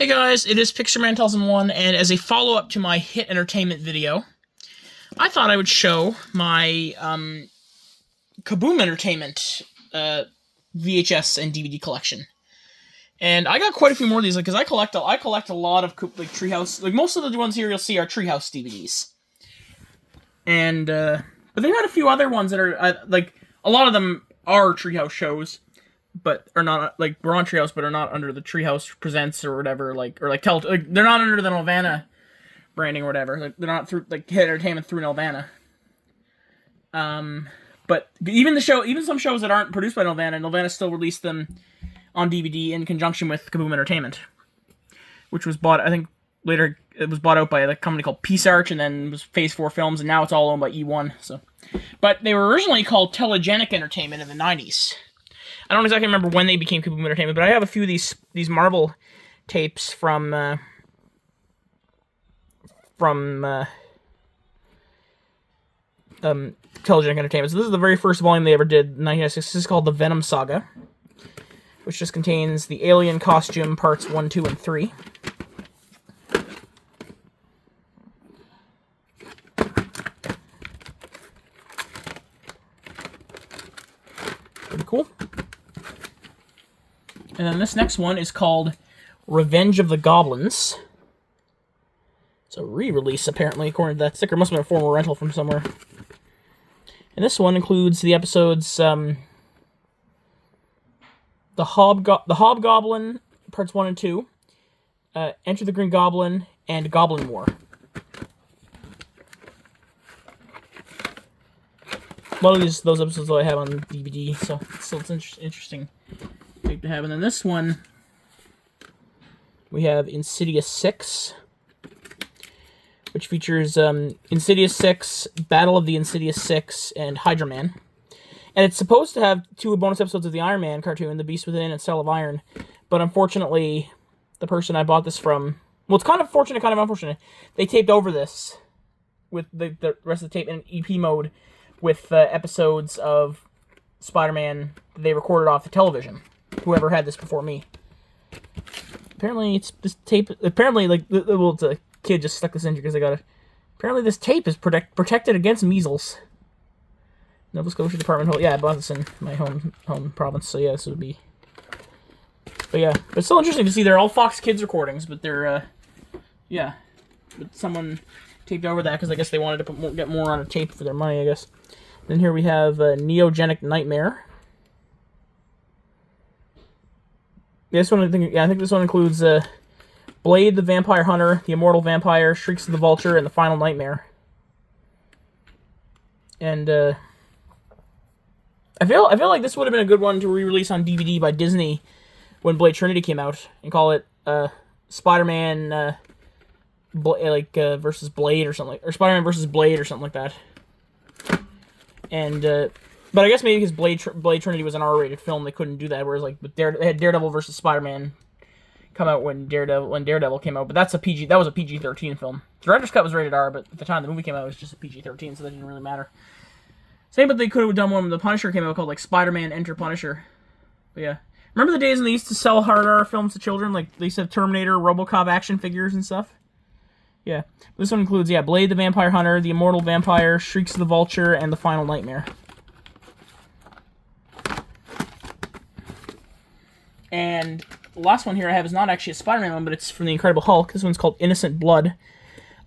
Hey guys, it is PixarMan1001, and as a follow-up to my Hit Entertainment video, I thought I would show my Kaboom Entertainment VHS and DVD collection. And I got quite a few more of these, because I collect a lot of Treehouse, most of the ones here you'll see are Treehouse DVDs. And but they had a few other ones that are a lot of them are Treehouse shows, but are not we're on Treehouse, but are not under the Treehouse Presents or whatever, they're not under the Nelvana branding or whatever. They're not through Hit Entertainment through Nelvana. But even some shows that aren't produced by Nelvana still released them on DVD in conjunction with Kaboom Entertainment, which was bought, I think, later. It was bought out by a company called Peace Arch, and then it was Phase 4 Films, and now it's all owned by E1. So, but they were originally called Teletoon Entertainment in the 90s. I don't exactly remember when they became Kaboom Entertainment, but I have a few of these Marvel tapes from Teletoon Entertainment. So this is the very first volume they ever did in 1996. This is called The Venom Saga, which just contains the Alien costume parts 1, 2, and 3. Pretty cool. And then this next one is called Revenge of the Goblins. It's a re-release, apparently, according to that sticker. Must have been a former rental from somewhere. And this one includes the episodes, The Hobgoblin, parts 1 and 2, Enter the Green Goblin, and Goblin War. A lot of those episodes I have on DVD, so it's interesting tape to have. And then this one, we have Insidious 6, which features Insidious 6, Battle of the Insidious 6, and Hydra Man. And it's supposed to have 2 bonus episodes of the Iron Man cartoon, The Beast Within and Cell of Iron. But unfortunately, the person I bought this from... Well, it's kind of fortunate, kind of unfortunate. They taped over this with the rest of the tape in EP mode with episodes of Spider-Man that they recorded off the television. Whoever had this before me. Apparently, it's this tape... Apparently, it's a kid just stuck this in because I got it. Apparently, this tape is protected against measles. Nova Scotia Department. Yeah, I bought this in my home province, so yeah, this would be... But yeah, but it's still interesting to see they're all Fox Kids recordings, but they're, yeah. But someone taped over that because I guess they wanted to get more on a tape for their money, I guess. Then here we have Neogenic Nightmare. This one, I think this one includes Blade the Vampire Hunter, The Immortal Vampire, Shrieks of the Vulture, and The Final Nightmare. And I feel like this would have been a good one to re-release on DVD by Disney when Blade Trinity came out, and call it Spider-Man versus Blade or something, or Spider-Man versus Blade or something like that. And but I guess maybe because Blade Trinity was an R-rated film, they couldn't do that. Whereas they had Daredevil versus Spider-Man come out when Daredevil came out, but that was a PG-13 film. The director's cut was rated R, but at the time the movie came out, it was just a PG-13, so that didn't really matter. Same, but they could have done one when The Punisher came out called Spider-Man Enter Punisher. But yeah. Remember the days when they used to sell hard R films to children? They used to have Terminator, RoboCop action figures and stuff? Yeah. This one includes, Blade the Vampire Hunter, The Immortal Vampire, Shrieks of the Vulture, and The Final Nightmare. And the last one here I have is not actually a Spider-Man one, but it's from The Incredible Hulk. This one's called Innocent Blood.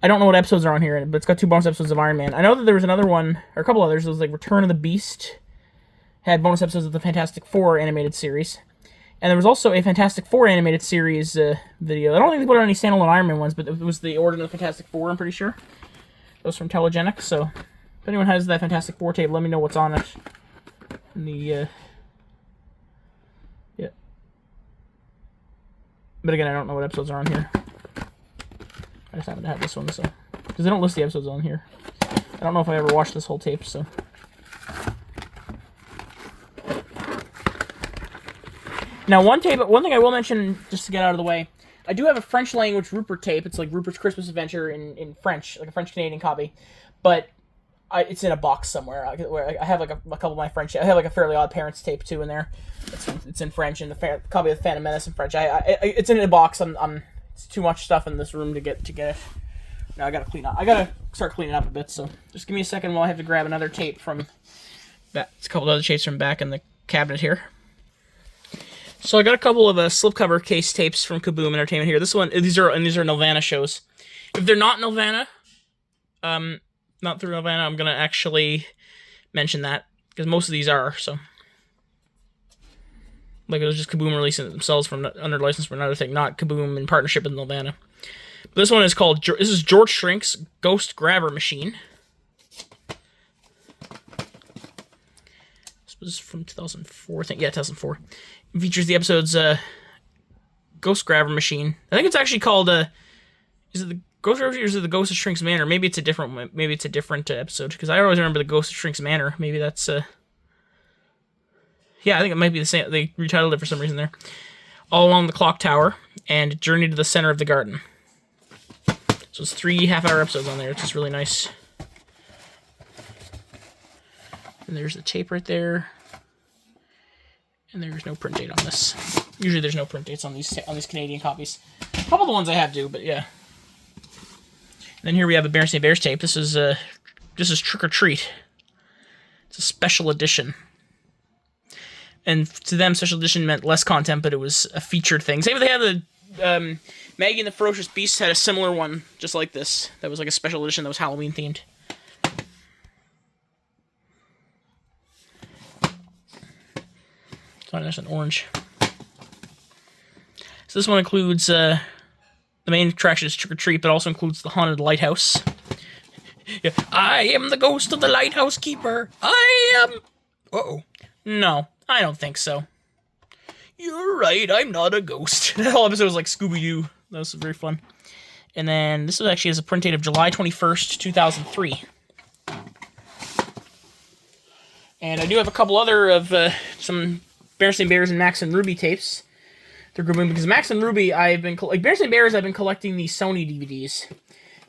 I don't know what episodes are on here, but it's got 2 bonus episodes of Iron Man. I know that there was another one, or a couple others. It was Return of the Beast. Had bonus episodes of the Fantastic Four animated series. And there was also a Fantastic Four animated series video. I don't think they put out any standalone Iron Man ones, but it was the Origin of the Fantastic Four, I'm pretty sure. It was from Telegenic, so if anyone has that Fantastic Four tape, let me know what's on it. In the, yeah. But again, I don't know what episodes are on here. I just happen to have this one, so... Because they don't list the episodes on here. I don't know if I ever watched this whole tape, so... Now, one thing I will mention, just to get out of the way, I do have a French language Rupert tape. It's like Rupert's Christmas Adventure in French, like a French-Canadian copy. But it's in a box somewhere. Where I have a couple of my French. I have a Fairly Odd Parents tape too in there. It's in French, and the copy of the Phantom Menace in French. It's in a box. I'm It's too much stuff in this room to get it. Now I gotta clean up. I gotta start cleaning up a bit, so just give me a second while I have to grab another tape from that. It's a couple other tapes from back in the cabinet here. So I got a couple of slipcover case tapes from Kaboom Entertainment here. These are Nelvana shows. If they're not Nelvana, not through Nelvana, I'm gonna actually mention that because most of these are. So, like it was just Kaboom releasing it themselves from under license for another thing, not Kaboom in partnership with Nelvana. But this one is called. This is George Shrink's Ghost Grabber Machine. This was from 2004, I think. Yeah, 2004. It features the episode's Ghost Grabber Machine. I think it's actually called. Is it the Ghost Grabber or is it the Ghost of Shrink's Manor? Maybe it's a different one. Maybe it's a different episode because I always remember the Ghost of Shrink's Manor. Maybe that's. Yeah, I think it might be the same. They retitled it for some reason there. All Along the Clock Tower and Journey to the Center of the Garden. So it's 3 half-hour episodes on there. It's just really nice. And there's the tape right there. And there's no print date on this. Usually there's no print dates on these Canadian copies. A couple of the ones I have do, but yeah. And then here we have a Berenstain Bears tape. This is Trick or Treat. It's a special edition. And to them, special edition meant less content, but it was a featured thing. Same with they had the Maggie and the Ferocious Beast had a similar one, just like this. That was like a special edition that was Halloween themed. Oh, that's an orange. So this one includes the main attraction is Trick or Treat, but also includes the Haunted Lighthouse. Yeah, I am the ghost of the lighthouse keeper. I am. Uh-oh. No, I don't think so. You're right, I'm not a ghost. That whole episode was like Scooby-Doo. That was very fun. And then this was actually as a print date of July 21st, 2003. And I do have a couple other of some Berenstain Bears and Max and Ruby tapes. They're good because Max and Ruby, I've been like Berenstain Bears. I've been collecting the Sony DVDs,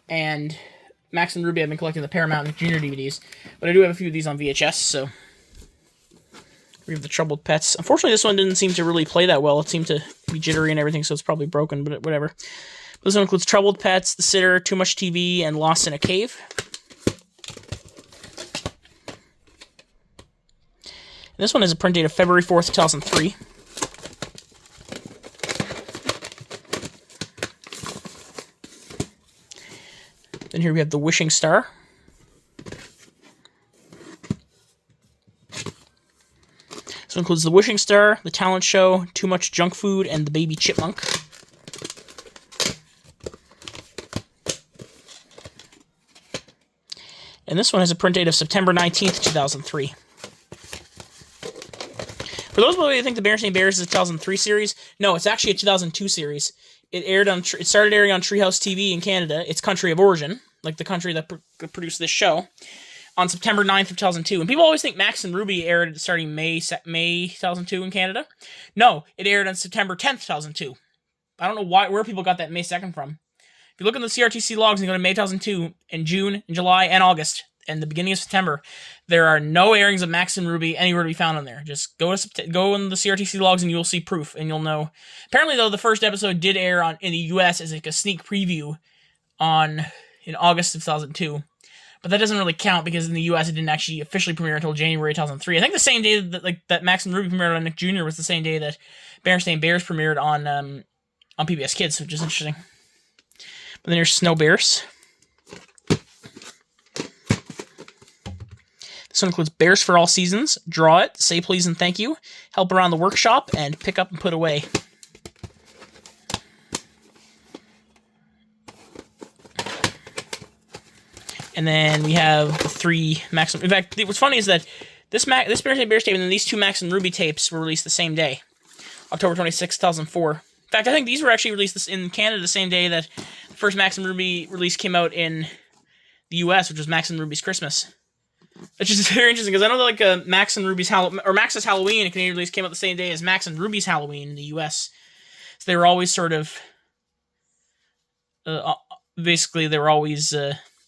and Max and Ruby, I've been collecting the Paramount and Junior DVDs. But I do have a few of these on VHS. So we have the Troubled Pets. Unfortunately, this one didn't seem to really play that well. It seemed to be jittery and everything, so it's probably broken. But whatever. This one includes Troubled Pets, The Sitter, Too Much TV, and Lost in a Cave. And this one is a print date of February 4th, 2003. Then here we have The Wishing Star. This one includes The Wishing Star, The Talent Show, Too Much Junk Food, and The Baby Chipmunk. And this one has a print date of September 19th, 2003. For those of you who think the Berenstain Bears is a 2003 series, no, it's actually a 2002 series. It started airing on Treehouse TV in Canada, its country of origin, like the country that produced this show, on September 9th of 2002. And people always think Max and Ruby aired starting May 2002 in Canada. No, it aired on September 10th, 2002. I don't know where people got that May 2nd from. If you look in the CRTC logs and go to May 2002, in June, in July, and August, and the beginning of September, there are no airings of Max and Ruby anywhere to be found on there. Just go in the CRTC logs and you'll see proof, and you'll know. Apparently, though, the first episode did air in the U.S. as like a sneak preview in August of 2002. But that doesn't really count because in the U.S. it didn't actually officially premiere until January 2003. I think the same day that Max and Ruby premiered on Nick Jr. was the same day that Berenstain Bears premiered on PBS Kids, which is interesting. But then there's Snow Bears. This one includes Bears for All Seasons, Draw It, Say Please and Thank You, Help Around the Workshop, and Pick Up and Put Away. And then we have the 3 Max. In fact, what's funny is that this Berenstain Bears tape and then these 2 Max and Ruby tapes were released the same day, October 26, 2004. In fact, I think these were actually released in Canada the same day that the first Max and Ruby release came out in the U.S., which was Max and Ruby's Christmas. Which is very interesting because I know that like Max and Ruby's Max's Halloween, a Canadian release, came out the same day as Max and Ruby's Halloween in the U.S. So they were always sort of basically they were always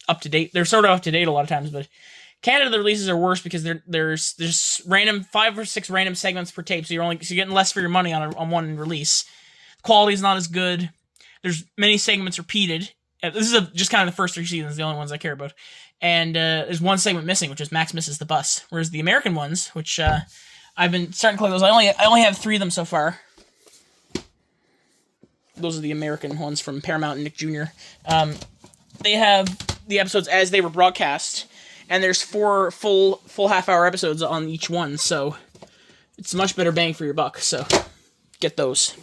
up to date. They're sort of up to date a lot of times, but Canada the releases are worse because there's random 5 or 6 random segments per tape, so you're getting less for your money on one release. Quality's not as good. there's many segments repeated. This is just kind of the first 3 seasons, the only ones I care about. And there's one segment missing, which is Max Misses the Bus. Whereas the American ones, which I've been starting to collect those, I only have 3 of them so far. Those are the American ones from Paramount and Nick Jr. They have the episodes as they were broadcast, and there's 4 full half-hour episodes on each one, so it's a much better bang for your buck. So get those.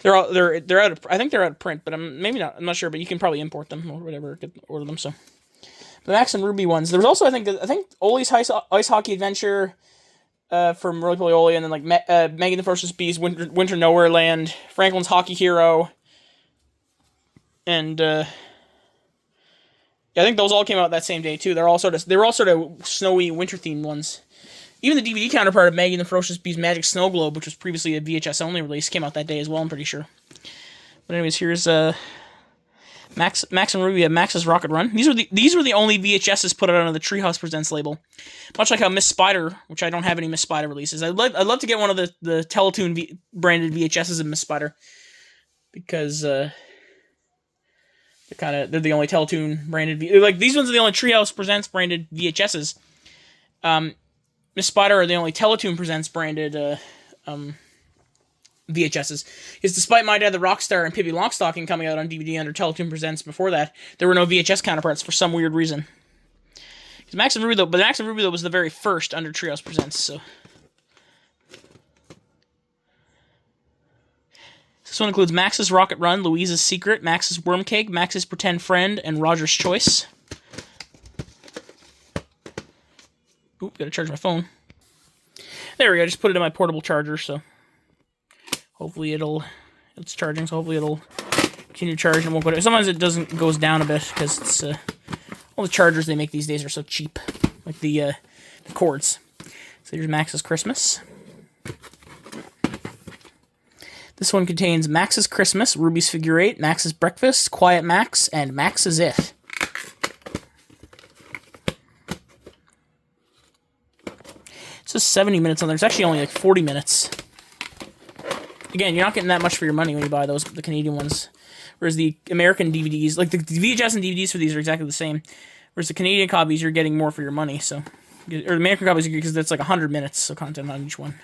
They're out of, I think they're out of print, but I'm not sure, but you can probably import them or whatever, order them. So the Max and Ruby ones. There was also I think Oli's Ice Hockey Adventure from Roly Poly Oli, and then like Maggie the Ferocious Beast, Winter Nowhere Land, Franklin's Hockey Hero, and yeah, I think those all came out that same day too. They were all sort of snowy winter themed ones. Even the DVD counterpart of Maggie and the Ferocious Beast Magic Snow Globe, which was previously a VHS only release, came out that day as well, I'm pretty sure. But anyways, here's Max and Ruby at Max's Rocket Run. These were the only VHSs put out under the Treehouse Presents label. Much like how Miss Spider, which I don't have any Miss Spider releases. I'd love to get one of the Teletoon branded VHSs of Miss Spider, because they're the only Teletoon branded these ones are the only Treehouse Presents branded VHSs. Miss Spider are the only Teletoon Presents branded VHSs. Because despite My Dad the Rockstar and Pippi Longstocking coming out on DVD under Teletoon Presents before that, there were no VHS counterparts for some weird reason. Because Max and Ruby though was the very first under Treehouse Presents. So this one includes Max's Rocket Run, Louise's Secret, Max's Worm Cake, Max's Pretend Friend, and Roger's Choice. Oop, gotta charge my phone. There we go, I just put it in my portable charger, so hopefully it's charging, so hopefully it'll continue to charge and won't go down. Sometimes it goes down a bit, because it's, all the chargers they make these days are so cheap, like the cords. So here's Max's Christmas. This one contains Max's Christmas, Ruby's Figure 8, Max's Breakfast, Quiet Max, and Max Is It. It says 70 minutes on there. It's actually only like 40 minutes. Again, you're not getting that much for your money when you buy those, the Canadian ones. Whereas the American DVDs, like the VHS and DVDs for these are exactly the same. Whereas the Canadian copies, you're getting more for your money. So, or the American copies, because that's like 100 minutes of content on each one.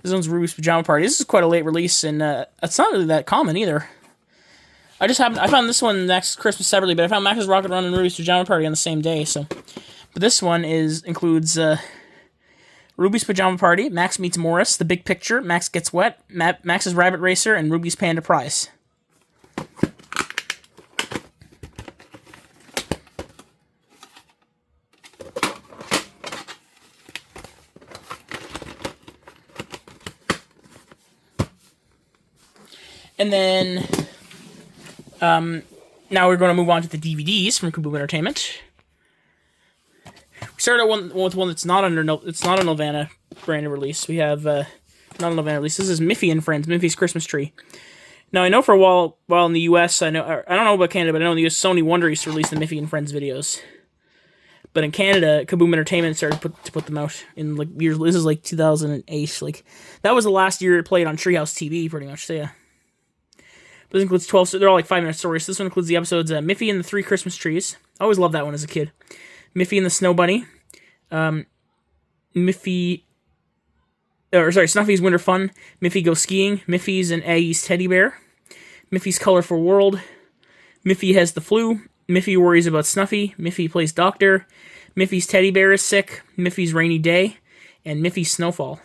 This one's Ruby's Pajama Party. This is quite a late release, and it's not really that common either. I found this one next Christmas separately, but I found Max's Rocket Run and Ruby's Pajama Party on the same day. So, but this one includes Ruby's Pajama Party, Max Meets Morris, The Big Picture, Max Gets Wet, Max's Rabbit Racer, and Ruby's Panda Prize. And then, now we're going to move on to the DVDs from Kaboom Entertainment. We started with one that's not it's not a Nelvana branded release. We have not a Nelvana release. This is Miffy and Friends, Miffy's Christmas Tree. Now I know for a while in the U.S. I don't know about Canada, but I know in the U.S. Sony Wonder used to release the Miffy and Friends videos. But in Canada, Kaboom Entertainment started to put them out in like years. This is like 2008. Like that was the last year it played on Treehouse TV, pretty much. So yeah. This includes 12. They're all like 5-minute stories. This one includes the episodes Miffy and the 3 Christmas Trees. I always loved that one as a kid. Miffy and the Snow Bunny, Snuffy's Winter Fun, Miffy Goes Skiing, Miffy's and Aggie's Teddy Bear, Miffy's Colorful World, Miffy Has the Flu, Miffy Worries About Snuffy, Miffy Plays Doctor, Miffy's Teddy Bear is Sick, Miffy's Rainy Day, and Miffy's Snowfall.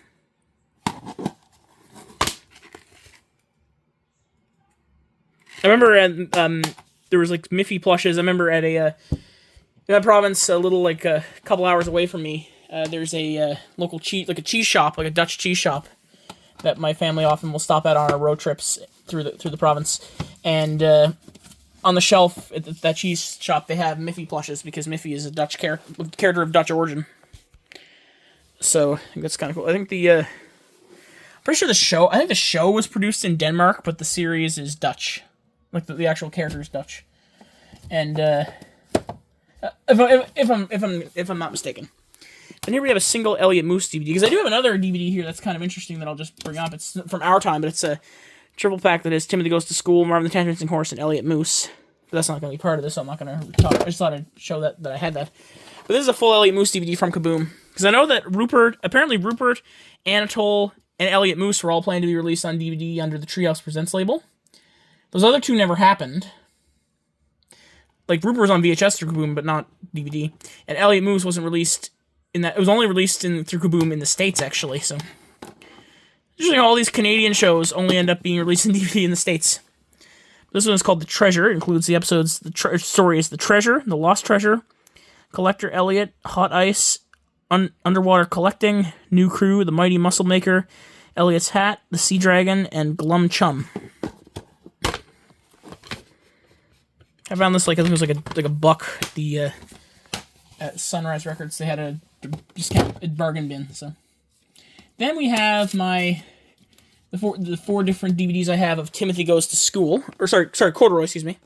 I remember there was like Miffy plushes. I remember at in that province, a little like a couple hours away from me, there's a local cheese shop, like a Dutch cheese shop, that my family often will stop at on our road trips through the province. And on the shelf at that cheese shop, they have Miffy plushes because Miffy is a Dutch character of Dutch origin. So I think that's kind of cool. I think I'm pretty sure the show was produced in Denmark, but the series is Dutch. Like the actual character is Dutch, and if I'm not mistaken. And here we have a single Elliot Moose DVD, because I do have another DVD here that's kind of interesting that I'll just bring up. It's from our time, but it's a triple pack that is Timothy Goes to School, Marvin the Tantrum Horse, and Elliot Moose. But that's not going to be part of this, so I'm not going to talk. I just thought I'd show that I had that. But this is a full Elliot Moose DVD from Kaboom. Because I know that apparently Rupert, Anatole, and Elliot Moose were all planning to be released on DVD under the Treehouse Presents label. Those other two never happened. Like, Rupert was on VHS through Kaboom, but not DVD. And Elliot Moose wasn't released in that. It was only released through Kaboom in the States, actually, so. Usually all these Canadian shows only end up being released in DVD in the States. This one is called The Treasure. It includes the episodes, story is The Treasure, The Lost Treasure, Collector Elliot, Hot Ice, Underwater Collecting, New Crew, The Mighty Muscle Maker, Elliot's Hat, The Sea Dragon, and Glum Chum. I found this, like, I think it was like a buck at Sunrise Records. They had a discount bargain bin, so. Then we have the four different DVDs I have of Timothy Goes to School. Or, sorry, Corduroy, excuse me.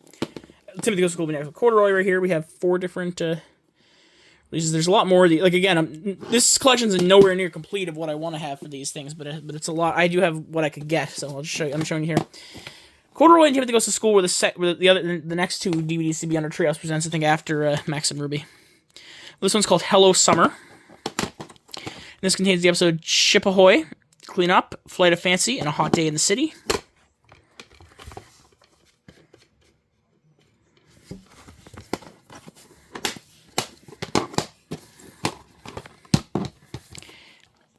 Timothy Goes to School, Corduroy right here. We have 4 different releases. There's a lot more. Like, again, this collection's nowhere near complete of what I want to have for these things, but it's a lot. I do have what I could get, so I'll just show you. I'm showing you here. Corduroy and Timothy Goes to School were the next 2 DVDs to be under Treehouse Presents, I think, after Max and Ruby. This one's called Hello Summer. And this contains the episode Ship Ahoy, Clean Up, Flight of Fancy, and A Hot Day in the City.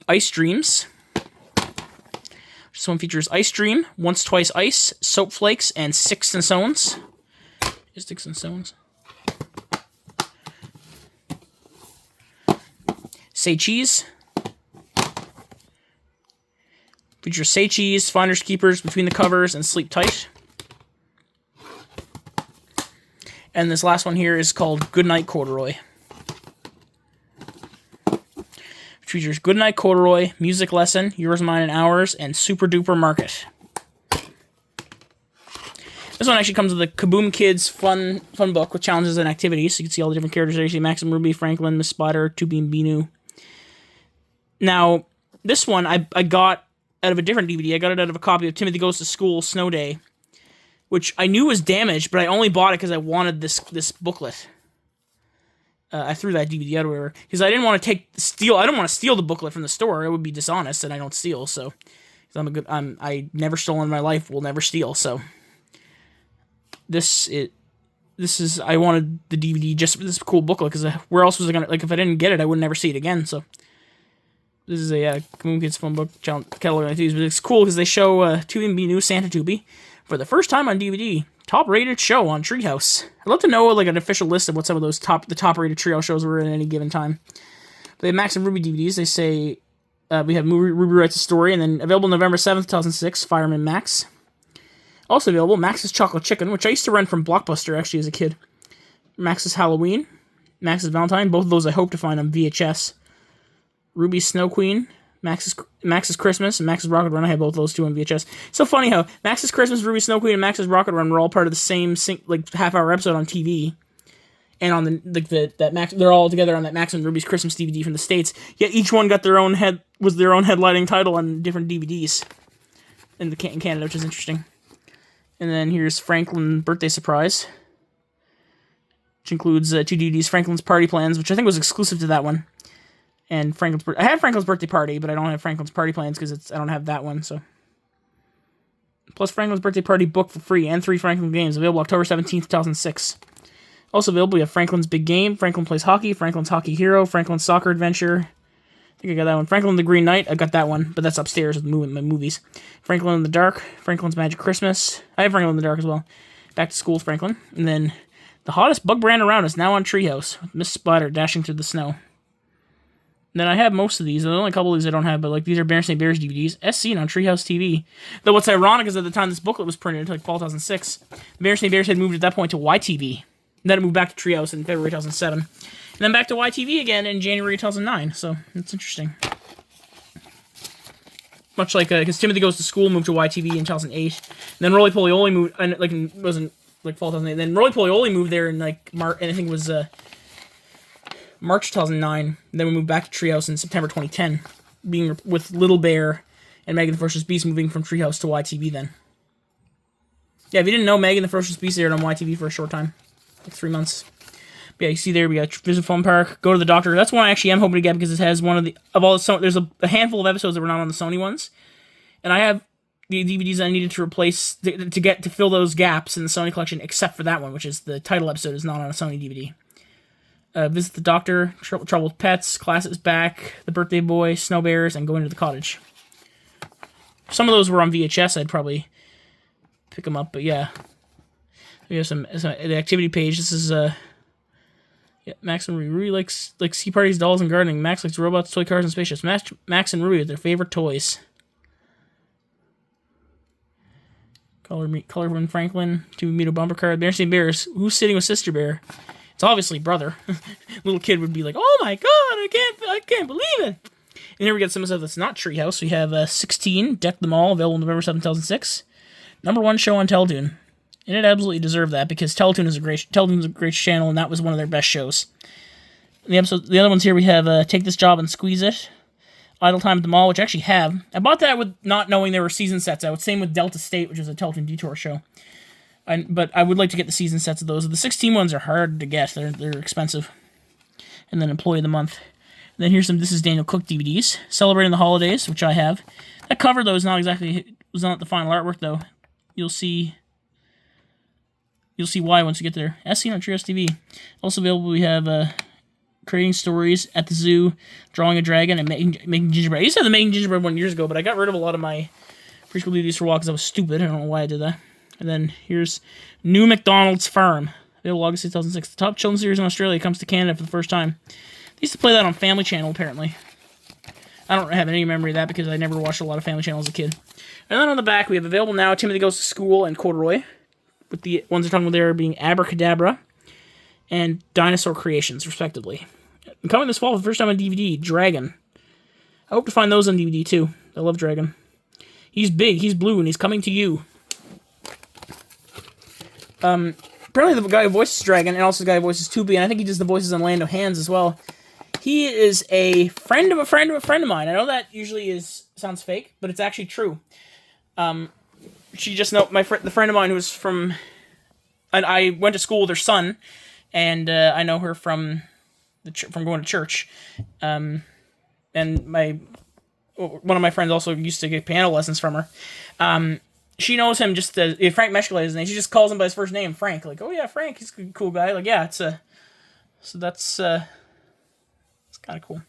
Ice Dreams. This one features Ice Dream, Once Twice Ice, Soap Flakes, and Sticks and Stones. Sticks and Stones. Say Cheese. Features Say Cheese, Finders Keepers, Between the Covers, and Sleep Tight. And this last one here is called Goodnight Corduroy. Which features Goodnight Corduroy, Music Lesson, Yours, Mine, and Ours, and Super Duper Market. This one actually comes with a Kaboom Kids fun book with challenges and activities. So you can see all the different characters there. You see Max and Ruby, Franklin, Miss Spider, Tubi, and Binu. Now, this one I got out of a different DVD. I got it out of a copy of Timothy Goes to School, Snow Day, which I knew was damaged, but I only bought it because I wanted this booklet. I threw that DVD out or whatever, because I didn't want to steal. I don't want to steal the booklet from the store. It would be dishonest, and I don't steal. So, I never stolen in my life. Will never steal. So, this is. I wanted the DVD just for this cool booklet, because where else was I gonna, like, if I didn't get it, I would never see it again. So. This is a Kaboom Kids Fun Book catalog activities, but it's cool because they show Tubi and Binu Santa Tubi for the first time on DVD. Top-rated show on Treehouse. I'd love to know, like, an official list of what some of those top-rated Treehouse shows were at any given time. They have Max and Ruby DVDs. They say we have Ruby Writes a Story, and then available November 7th, 2006, Fireman Max. Also available, Max's Chocolate Chicken, which I used to rent from Blockbuster, actually, as a kid. Max's Halloween. Max's Valentine. Both of those I hope to find on VHS. Ruby's Snow Queen, Max's Christmas, and Max's Rocket Run. I have both of those 2 on VHS. It's so funny how Max's Christmas, Ruby's Snow Queen, and Max's Rocket Run were all part of the same half-hour episode on TV, and on that Max, they're all together on that Max and Ruby's Christmas DVD from the States. Yet each one got their own headlining title on different DVDs in Canada, which is interesting. And then here's Franklin Birthday Surprise, which includes 2 DVDs: Franklin's Party Plans, which I think was exclusive to that one. And I have Franklin's Birthday Party, but I don't have Franklin's Party Plans because I don't have that one. So, plus Franklin's Birthday Party book for free and 3 Franklin games available October 17th, 2006. Also available, we have Franklin's Big Game, Franklin Plays Hockey, Franklin's Hockey Hero, Franklin's Soccer Adventure. I think I got that one. Franklin the Green Knight, I got that one, but that's upstairs with my movies. Franklin in the Dark, Franklin's Magic Christmas. I have Franklin in the Dark as well. Back to School with Franklin, and then the hottest bug brand around is now on Treehouse with Miss Spider dashing through the snow. Then I have most of these. There's only a couple of these I don't have, but like these are Berenstain Bears DVDs, as seen on Treehouse TV. Though what's ironic is at the time this booklet was printed, like fall 2006, the Berenstain Bears had moved at that point to YTV. And then it moved back to Treehouse in February 2007. And then back to YTV again in January 2009. So it's interesting. Much like, because Timothy Goes to School moved to YTV in 2008. And then Roly Poly Oly moved, and like it wasn't like fall 2008. Then Roly Poly Oly moved there in like March, and I think it was March 2009. Then we moved back to Treehouse in September 2010, being with Little Bear and Megan the Ferocious Beast moving from Treehouse to YTV then. Yeah, if you didn't know, Megan the Ferocious Beast aired on YTV for a short time. Like 3 months. But yeah, you see there, we got Visit Fun Park, Go to the Doctor. That's one I actually am hoping to get because it has one of the... there's a handful of episodes that were not on the Sony ones. And I have the DVDs I needed to replace to fill those gaps in the Sony collection, except for that one, which is the title episode is not on a Sony DVD. Visit the Doctor, Trouble with Pets, Class is Back, The Birthday Boy, Snow Bears, and Going to the Cottage. Some of those were on VHS. I'd probably pick them up, but yeah. We have the activity page. This is yeah, Max and Rui likes ski parties, dolls, and gardening. Max likes robots, toy cars, and spaceships. Max and Rui are their favorite toys. Color Franklin, to meet a bumper card. Berenstain Bears. Who's sitting with Sister Bear? It's obviously brother. Little kid would be like, "Oh my god, I can't believe it!" And here we got some stuff that's not Treehouse. We have 16, Deck Them All, available November 7, 2006. #1 show on Teletoon, and it absolutely deserved that because Teletoon's a great channel, and that was one of their best shows. The other ones here we have Take This Job and Squeeze It. Idle Time at the Mall, which I actually have. I bought that with not knowing there were season sets out. Same with Delta State, which is a Teletoon Detour show. But I would like to get the season sets of those. The 16 ones are hard to get. They're expensive. And then Employee of the Month. And then here's some This Is Daniel Cook DVDs. Celebrating the Holidays, which I have. That cover, though, was not the final artwork, though. You'll see why once you get there. As seen on Treehouse TV. Also available, we have... Creating Stories at the Zoo, Drawing a Dragon, and Making Gingerbread. I used to have the Making Gingerbread one years ago, but I got rid of a lot of my preschool DVDs for a while because I was stupid. I don't know why I did that. And then here's New McDonald's Farm, available August 2006. The top children's series in Australia comes to Canada for the first time. They used to play that on Family Channel, apparently. I don't have any memory of that because I never watched a lot of Family Channel as a kid. And then on the back, we have available now Timothy Goes to School and Corduroy, with the ones they're talking about there being Abracadabra and Dinosaur Creations, respectively. And coming this fall for the first time on DVD, Dragon. I hope to find those on DVD, too. I love Dragon. He's big, he's blue, and he's coming to you. Apparently the guy who voices Dragon, and also the guy who voices Tubi, and I think he does the voices on Land of Hands as well. He is a friend of a friend of a friend of mine. I know that usually sounds fake, but it's actually true. She just know the friend of mine who was from... And I went to school with her son, and I know her from going to church. And one of my friends also used to get piano lessons from her. She knows him just as Frank Meshkala is his name. She just calls him by his first name, Frank. Like, oh yeah, Frank, he's a cool guy. Like, yeah, so that's it's kind of cool.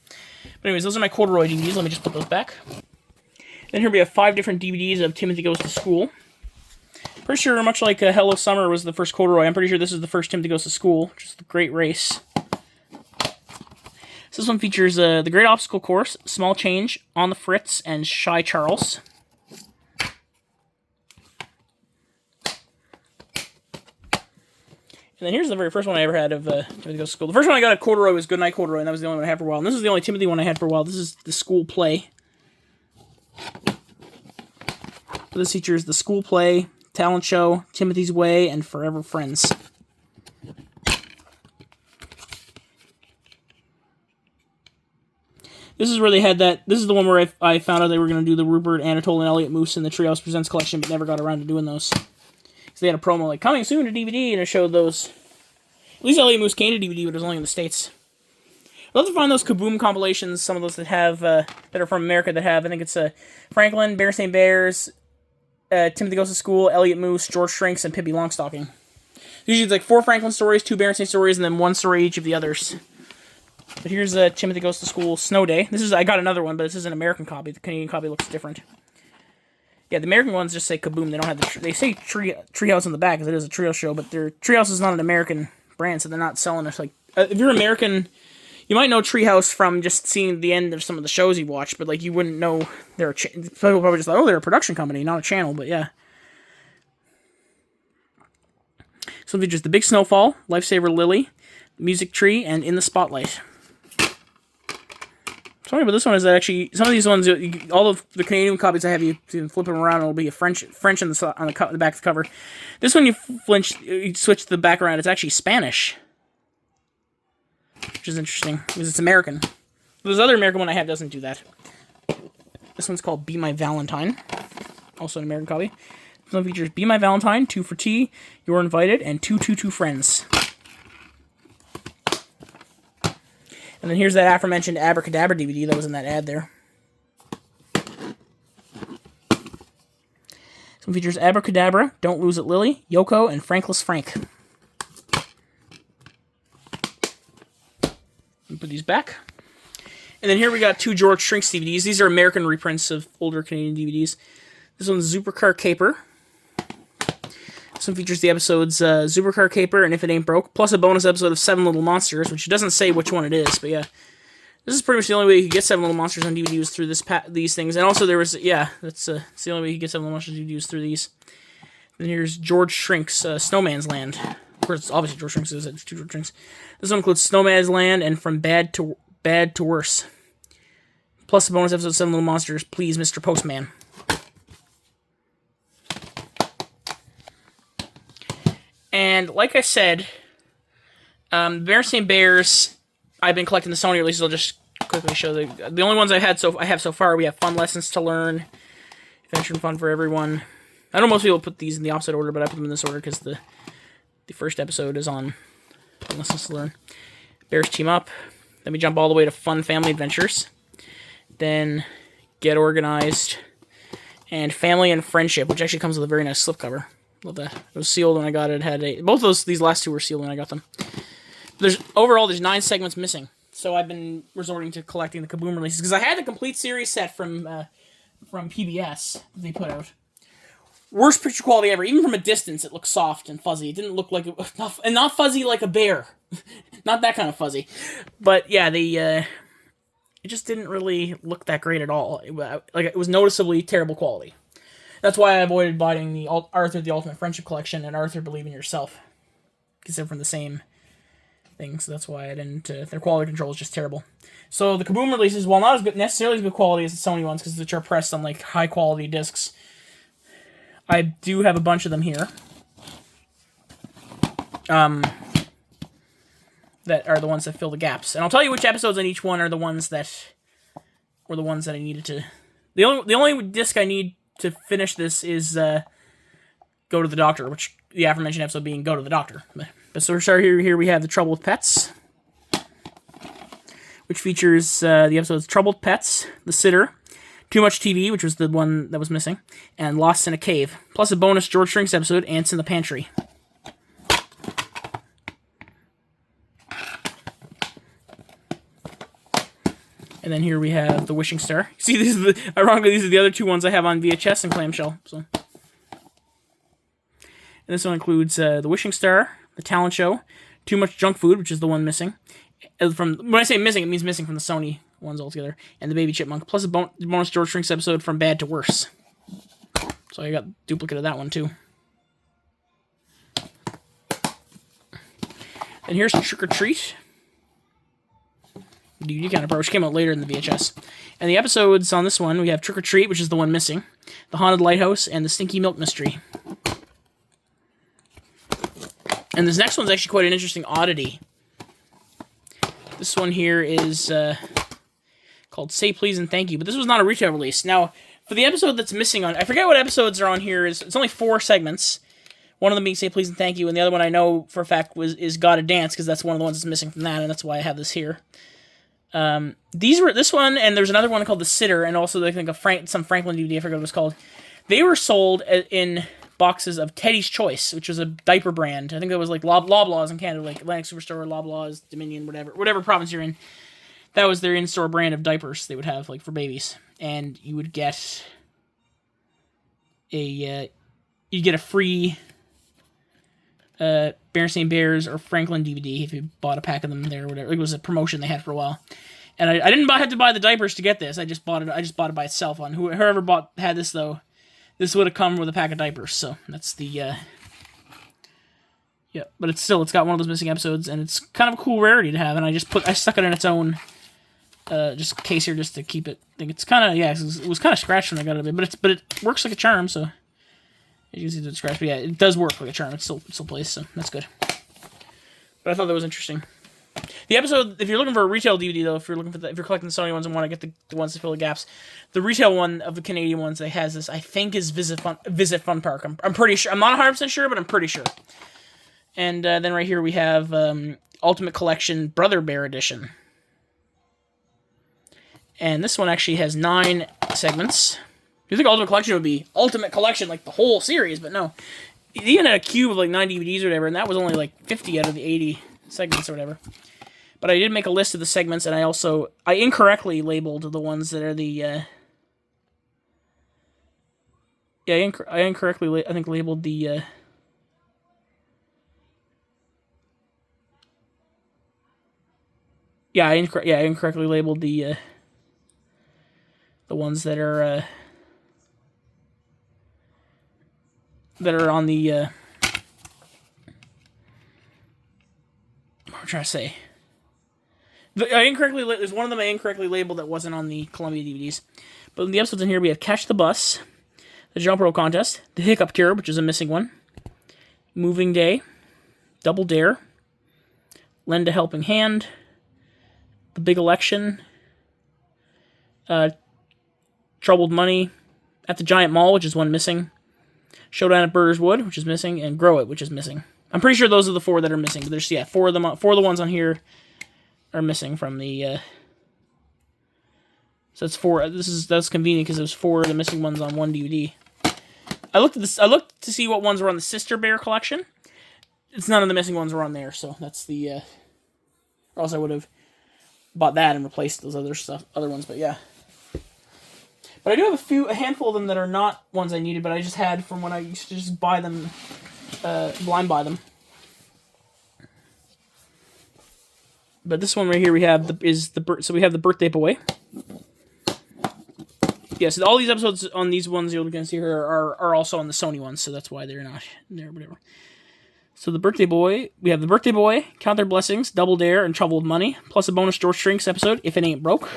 But anyways, those are my Corduroy DVDs. Let me just put those back. Then here we have 5 different DVDs of Timothy Goes to School. Pretty sure, much like Hello Summer was the first Corduroy, I'm pretty sure this is the first Timothy Goes to School, which is the Great Race. So this one features The Great Obstacle Course, Small Change, On the Fritz, and Shy Charles. And then here's the very first one I ever had of Timothy Goes to School. The first one I got at Corduroy was Goodnight Corduroy, and that was the only one I had for a while. And this is the only Timothy one I had for a while. This is the school play. So this features the school play, talent show, Timothy's Way, and Forever Friends. This is where they had that. This is the one where I found out they were going to do the Rupert, Anatole, and Elliot Moose in the Treehouse Presents collection, but never got around to doing those. So they had a promo like, coming soon to DVD, and it showed those. At least Elliot Moose came to DVD, but it was only in the States. I'd love to find those Kaboom compilations, some of those that have, that are from America that have, I think it's Franklin, Berenstain Bears, Timothy Goes to School, Elliot Moose, George Shrinks, and Pippi Longstocking. Usually it's like 4 Franklin stories, 2 Berenstain stories, and then 1 story each of the others. But here's Timothy Goes to School Snow Day. I got another one, but this is an American copy. The Canadian copy looks different. Yeah, the American ones just say Kaboom. They don't have they say Treehouse on the back, because it is a Treehouse show, but Treehouse is not an American brand, so they're not selling it. Like, if you're American, you might know Treehouse from just seeing the end of some of the shows you watch, but like you wouldn't know they're a people probably just thought, oh, they're a production company, not a channel, but yeah. So features The Big Snowfall, Lifesaver Lily, Music Tree, and In the Spotlight. Sorry, but this one is actually, some of these ones, all of the Canadian copies I have, you can flip them around, and it'll be a French on the back of the cover. This one, you switch the back around, it's actually Spanish. Which is interesting, because it's American. This other American one I have doesn't do that. This one's called Be My Valentine. Also an American copy. This one features Be My Valentine, 2 for Tea, You're Invited, and 222 Friends. And then here's that aforementioned Abracadabra DVD that was in that ad there. This one features Abracadabra, Don't Lose It Lily, Yoko, and Frankless Frank. Put these back. And then here we got 2 George Shrinks DVDs. These are American reprints of older Canadian DVDs. This one's Supercar Caper. This one features the episodes Supercar Caper and If It Ain't Broke, plus a bonus episode of 7 Little Monsters, which doesn't say which one it is, but yeah. This is pretty much the only way you could get 7 Little Monsters on DVD was through these things. And also there was, yeah, that's the only way you could get 7 Little Monsters on DVD was through these. Then here's George Shrinks, Snowman's Land. Of course, obviously George Shrinks is 2 George Shrinks. This one includes Snowman's Land and From Bad to Worse. Plus a bonus episode of 7 Little Monsters, Please, Mr. Postman. And like I said, Berenstain Bears, I've been collecting the Sony releases. I'll just quickly show the only ones I have so far. We have Fun Lessons to Learn, Adventure and Fun for Everyone. I know most people put these in the opposite order, but I put them in this order because the first episode is on Fun Lessons to Learn. Bears Team Up. Then we jump all the way to Fun Family Adventures. Then Get Organized. And Family and Friendship, which actually comes with a very nice slipcover. Love that. It was sealed when I got it. Both of these last 2 were sealed when I got them. Overall, there's 9 segments missing. So I've been resorting to collecting the Kaboom releases because I had the complete series set from PBS they put out. Worst picture quality ever. Even from a distance, it looked soft and fuzzy. It didn't look like not fuzzy like a bear. Not that kind of fuzzy. But yeah, it just didn't really look that great at all. It was noticeably terrible quality. That's why I avoided buying the Arthur the Ultimate Friendship Collection and Arthur Believe in Yourself, because they're from the same thing. So that's why I didn't. Their quality control is just terrible. So the Kaboom releases, while not necessarily as good quality as the Sony ones, because which are pressed on like high quality discs, I do have a bunch of them here. That are the ones that fill the gaps, and I'll tell you which episodes on each one are the ones that were the ones that I needed to. The only disc I need to finish this is Go to the Doctor, which the aforementioned episode being Go to the Doctor. But so here we have The Trouble with Pets, which features the episodes Troubled Pets, The Sitter, Too Much TV, which was the one that was missing, and Lost in a Cave, plus a bonus George Shrinks episode, Ants in the Pantry. And then here we have The Wishing Star. See, ironically, these are the other 2 ones I have on VHS and clamshell. So, and this one includes The Wishing Star, The Talent Show, Too Much Junk Food, which is the one missing. When I say missing, it means missing from the Sony ones altogether. And The Baby Chipmunk, plus a bonus George Shrinks episode, From Bad to Worse. So I got a duplicate of that one, too. And here's Trick or Treat. DVD kind of approach came out later in the VHS. And the episodes on this one, we have Trick or Treat, which is the one missing, The Haunted Lighthouse, and The Stinky Milk Mystery. And this next one's actually quite an interesting oddity. This one here is called Say Please and Thank You, but this was not a retail release. Now, for the episode that's missing on, I forget what episodes are on here. It's only 4 segments. One of them being Say Please and Thank You, and the other one I know for a fact is Gotta Dance, because that's one of the ones that's missing from that, and that's why I have this here. This one, and there's another one called The Sitter, and also I think some Franklin DVD, I forget what it was called. They were sold in boxes of Teddy's Choice, which was a diaper brand. I think that was like Loblaws in Canada, like Atlantic Superstore, Loblaws, Dominion, whatever province you're in. That was their in-store brand of diapers they would have, like, for babies. And you would get a free Berenstain Bears or Franklin DVD if you bought a pack of them there or whatever. It was a promotion they had for a while. And I didn't have to buy the diapers to get this. I just bought it by itself. On whoever had this, though, this would have come with a pack of diapers. So that's the yeah. But it's got one of those missing episodes, and it's kind of a cool rarity to have. And I stuck it in its own just case here just to keep it. I think it's kind of it was kind of scratched when I got it, but it works like a charm. So as you can see, the scratch, but yeah, it does work like a charm. It still plays, so that's good. But I thought that was interesting. The episode, if you're looking for a retail DVD though, if you're collecting the Sony ones and want to get the ones to fill the gaps, the retail one of the Canadian ones that has this, I think, is Visit Fun Park. I'm pretty sure. I'm not 100% sure, but I'm pretty sure. And then right here we have Ultimate Collection Brother Bear Edition. And this one actually has 9 segments. You think Ultimate Collection would be Ultimate Collection, like the whole series, but no. It even had a cube of like 9 DVDs or whatever, and that was only like 50 out of the 80 segments or whatever. But I did make a list of the segments, and I incorrectly labeled the ones that are the, I incorrectly, I think, labeled the, I incorrectly labeled the ones that are on the, what am I trying to say? There's one of them I incorrectly labeled that wasn't on the Columbia DVDs. But in the episodes in here, we have Catch the Bus, the Jump Rope Contest, the Hiccup Cure, which is a missing one, Moving Day, Double Dare, Lend a Helping Hand, The Big Election, Troubled Money, At the Giant Mall, which is one missing, Showdown at Burgers Wood, which is missing, and Grow It, which is missing. I'm pretty sure those are the 4 that are missing, but there's, 4 of them, 4 of the ones on here are missing from the, so that's 4, that's convenient because there's 4 of the missing ones on one DVD. I looked to see what ones were on the Sister Bear collection. It's none of the missing ones were on there, so that's the, or else I would have bought that and replaced those other ones, but yeah. But I do have a handful of them that are not ones I needed, but I just had from when I used to just buy them, blind buy them. But this one right here we have so we have the Birthday Boy. Yeah, so all these episodes on these ones you're going to see here are also on the Sony ones, so that's why they're not there, whatever. So the Birthday Boy, we have the Birthday Boy, Count Their Blessings, Double Dare, and Troubled Money, plus a bonus George Shrinks episode, If It Ain't Broke,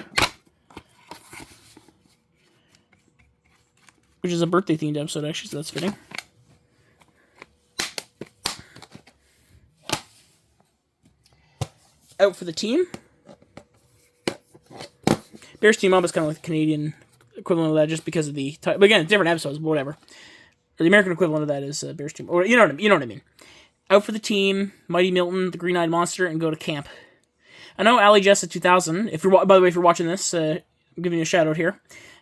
which is a birthday-themed episode, actually, so that's fitting. Out for the Team. Bears Team Up is kind of like the Canadian equivalent of that, just because of the... But again, different episodes, but whatever. Or the American equivalent of that is Bears Team. Or you know what I mean. Out for the Team, Mighty Milton, The Green-Eyed Monster, and Go to Camp. I know Ali Jessa 2000. By the way, if you're watching this, I'm giving you a shout out here.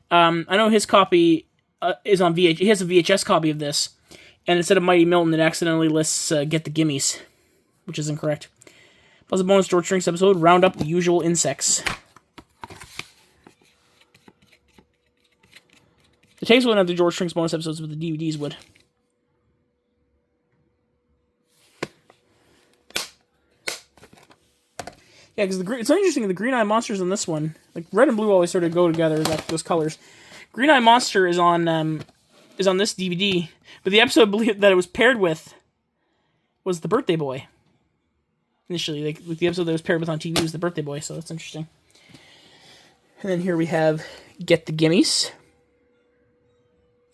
I know his copy is on VHS. He has a VHS copy of this, and instead of Mighty Milton, it accidentally lists Get the Gimmies, which is incorrect. Plus a bonus George Shrinks episode, Round Up the Usual Insects. The tapes wouldn't have the George Shrinks bonus episodes, but the DVDs would. Yeah, because it's so interesting, the Green-Eyed Monsters on this one, like red and blue always sort of go together, those colors. Green-Eyed Monster is on this DVD, but the episode that it was paired with was The Birthday Boy. Initially, like the episode that was paired with on TV was The Birthday Boy, so that's interesting. And then here we have Get the Gimmies.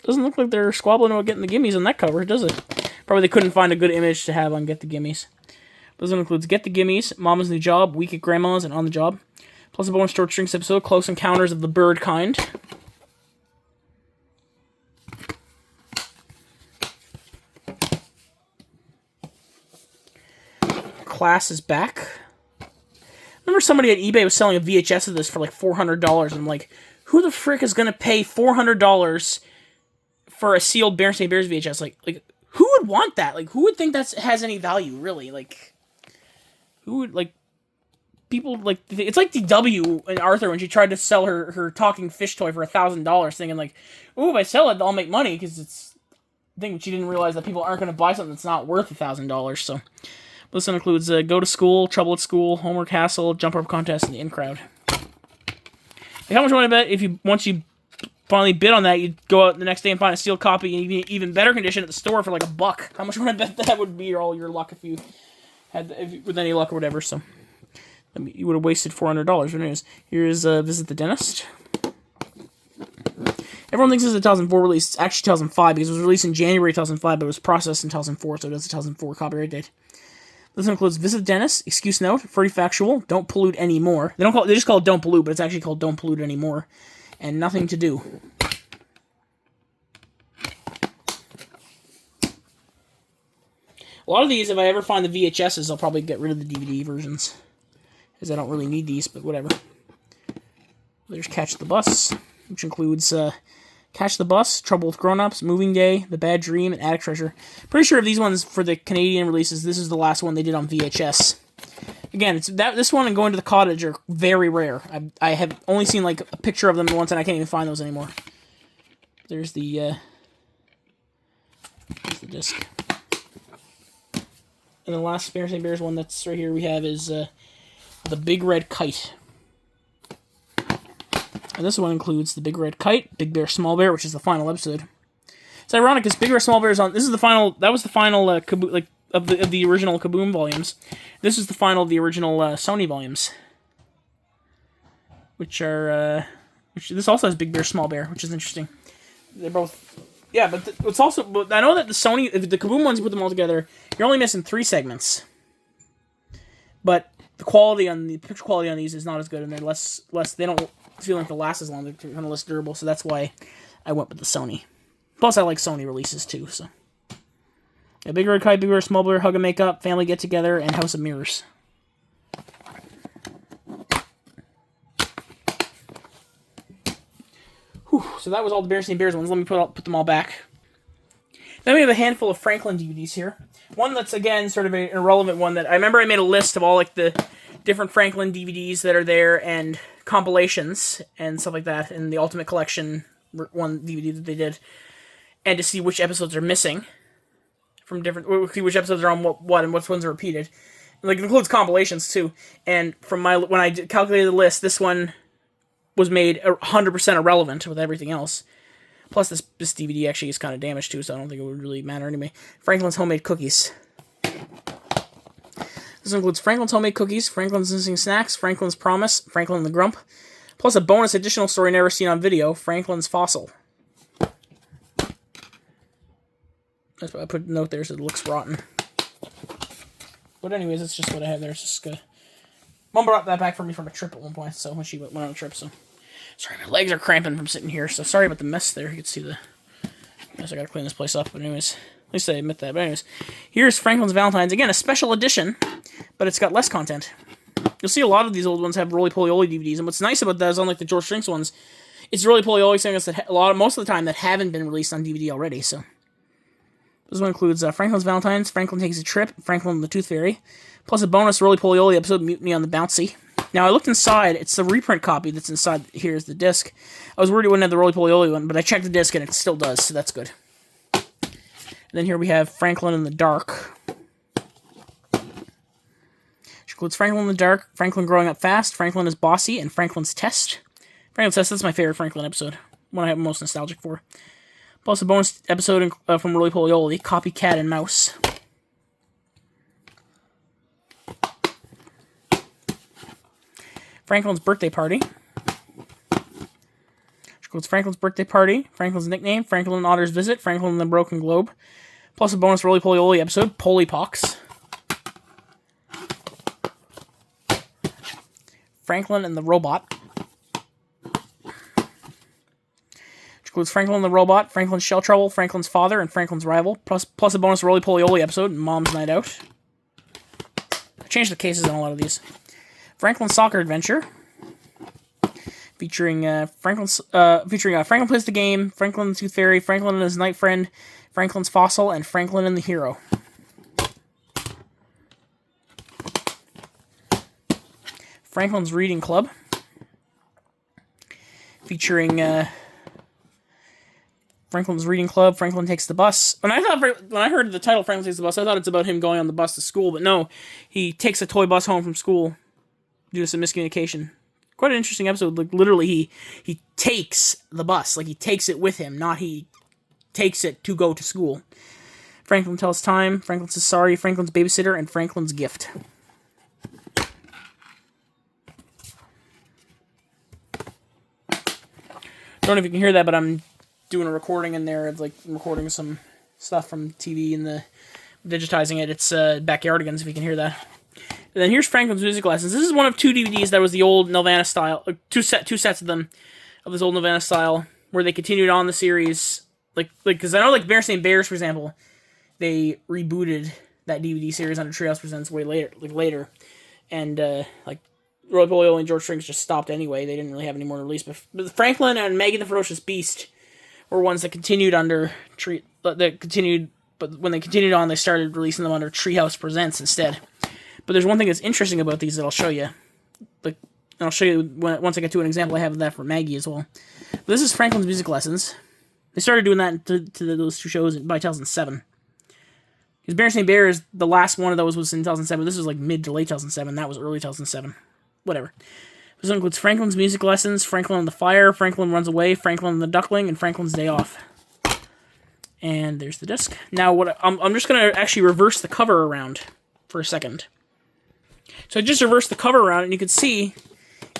Doesn't look like they're squabbling about getting the gimmies on that cover, does it? Probably they couldn't find a good image to have on Get the Gimmies. This one includes Get the Gimmies, Mama's New Job, Week at Grandma's, and On the Job. Plus a bonus George Shrinks episode, Close Encounters of the Bird Kind. Class is Back. I remember somebody at eBay was selling a VHS of this for like $400, and I'm like, who the frick is going to pay $400 for a sealed Berenstain Bears VHS? Like, who would want that? Like, who would think that has any value, really? Like, who would, like, people, like, it's like the W and Arthur when she tried to sell her talking fish toy for $1,000, thinking, like, oh, if I sell it, I'll make money, because it's, I think she didn't realize that people aren't going to buy something that's not worth $1,000, so. This one includes Go to School, Trouble at School, Homework Hassle, Jump Rope Contest, and the In Crowd. Like, how much would I bet once you finally bid on that, you'd go out the next day and find a sealed copy in even better condition at the store for like $1? How much would I bet that would be all your luck if you had with any luck or whatever? So you would have wasted $400. But anyways, here's Visit the Dentist. Everyone thinks it's a 2004 release. It's actually 2005 because it was released in January 2005, but it was processed in 2004, so it has a 2004 copyright date. This one includes Visit the Dentist, Excuse Note, Furry Factual, Don't Pollute Anymore. They just call it Don't Pollute, but it's actually called Don't Pollute Anymore. And Nothing to Do. A lot of these, if I ever find the VHSs, I'll probably get rid of the DVD versions. Because I don't really need these, but whatever. There's Catch the Bus, which includes Catch the Bus, Trouble with Grown-Ups, Moving Day, The Bad Dream, and Attic Treasure. Pretty sure of these ones, for the Canadian releases, this is the last one they did on VHS. Again, this one and Going to the Cottage are very rare. I have only seen like a picture of them once, and I can't even find those anymore. There's the disc. And the last Berenstain Bears one that's right here we have is The Big Red Kite. And this one includes The Big Red Kite, Big Bear, Small Bear, which is the final episode. It's ironic because Big Bear, Small Bear is on. This is the final. That was the final Kaboom, like of the original Kaboom volumes. This is the final of the original Sony volumes, which are this also has Big Bear, Small Bear, which is interesting. They're both. Yeah, but it's also. But I know that the Sony, the Kaboom ones, you put them all together, you're only missing 3 segments. But the picture quality on these is not as good, and they're less. They don't feel like they'll last as long. They're kind of less durable, so that's why I went with the Sony. Plus, I like Sony releases too. So, yeah, Big Red Kite, Big Bear, Small Bear, Hug and Make Up, Family Get Together, and House of Mirrors. Whew, so that was all the Berenstain Bears ones. Let me put them all back. Then we have a handful of Franklin DVDs here. One that's, again, sort of an irrelevant one that I remember I made a list of all like the different Franklin DVDs that are there and compilations and stuff like that in the Ultimate Collection one DVD that they did, and to see which episodes are missing from different, see which episodes are on what and which ones are repeated. Like, it includes compilations too. And from when I calculated the list, this one was made 100% irrelevant with everything else. Plus, this DVD actually is kind of damaged too, so I don't think it would really matter anyway. Franklin's Homemade Cookies. This includes Franklin's Homemade Cookies, Franklin's Missing Snacks, Franklin's Promise, Franklin the Grump, plus a bonus additional story never seen on video, Franklin's Fossil. That's why I put a note there so it looks rotten. But anyways, that's just what I have there. It's just Mom brought that back for me from a trip at one point, so when she went on a trip, so... Sorry, my legs are cramping from sitting here, so sorry about the mess there. You can see the... I guess I gotta clean this place up, but anyways... At least I admit that, but anyways... Here's Franklin's Valentine's. Again, a special edition, but it's got less content. You'll see a lot of these old ones have roly-poly-oly DVDs, and what's nice about that is, unlike the George Strinks ones, it's roly-poly-oly segments that most of the time that haven't been released on DVD already, so... This one includes Franklin's Valentine's, Franklin Takes a Trip, Franklin and the Tooth Fairy, plus a bonus roly-poly-oly episode, Mutiny on the Bouncy. Now, I looked inside. It's the reprint copy that's inside. Here's the disc. I was worried it wouldn't have the roly-poly-oly one, but I checked the disc and it still does, so that's good. And then here we have Franklin in the Dark. Which includes Franklin in the Dark, Franklin Growing Up Fast, Franklin is Bossy, and Franklin's Test. Franklin's Test, that's my favorite Franklin episode. One I have most nostalgic for. Plus a bonus episode from Roly-Poly-Oly, Copycat and Mouse. Franklin's Birthday Party. Which includes Franklin's Birthday Party, Franklin's Nickname, Franklin and Otter's Visit, Franklin and the Broken Globe. Plus a bonus Roly-Poly-Oly episode, Polypox. Franklin and the Robot. Which includes Franklin and the Robot, Franklin's Shell Trouble, Franklin's Father, and Franklin's Rival. Plus a bonus Roly-Poly-Oly episode, Mom's Night Out. I changed the cases on a lot of these. Franklin's Soccer Adventure, featuring Franklin Plays the Game, Franklin the Tooth Fairy, Franklin and his Night Friend, Franklin's Fossil, and Franklin and the Hero. Franklin's Reading Club, featuring Franklin's Reading Club, Franklin Takes the Bus. When I heard the title Franklin Takes the Bus, I thought it's about him going on the bus to school, but no, he takes a toy bus home from school due to some miscommunication. Quite an interesting episode. Like, literally, he takes the bus. Like, he takes it with him, not he takes it to go to school. Franklin Tells Time, Franklin Says Sorry, Franklin's Babysitter, and Franklin's Gift. Don't know if you can hear that, but I'm doing a recording in there. It's like I'm recording some stuff from TV in digitizing it. It's backyardigans, if you can hear that. And then here's Franklin's Music Lessons. This is one of 2 DVDs that was the old Nelvana style, two sets of them, of this old Nelvana style, where they continued on the series, because I know, like, Berenstain Bears, for example, they rebooted that DVD series under Treehouse Presents way later, and, like, Roy Polio and George Strings just stopped anyway. They didn't really have any more to release, but Franklin and Maggie the Ferocious Beast were ones that continued under, but when they continued on, they started releasing them under Treehouse Presents instead. But there's one thing that's interesting about these that I'll show you. And I'll show you once I get to an example I have of that for Maggie as well. But this is Franklin's Music Lessons. They started doing that to those 2 shows by 2007. Because Berenstain Bears, the last one of those was in 2007. This was like mid to late 2007. That was early 2007. Whatever. This includes Franklin's Music Lessons, Franklin on the Fire, Franklin Runs Away, Franklin and the Duckling, and Franklin's Day Off. And there's the disc. Now, I'm just going to actually reverse the cover around for a second. So I just reversed the cover around, and you can see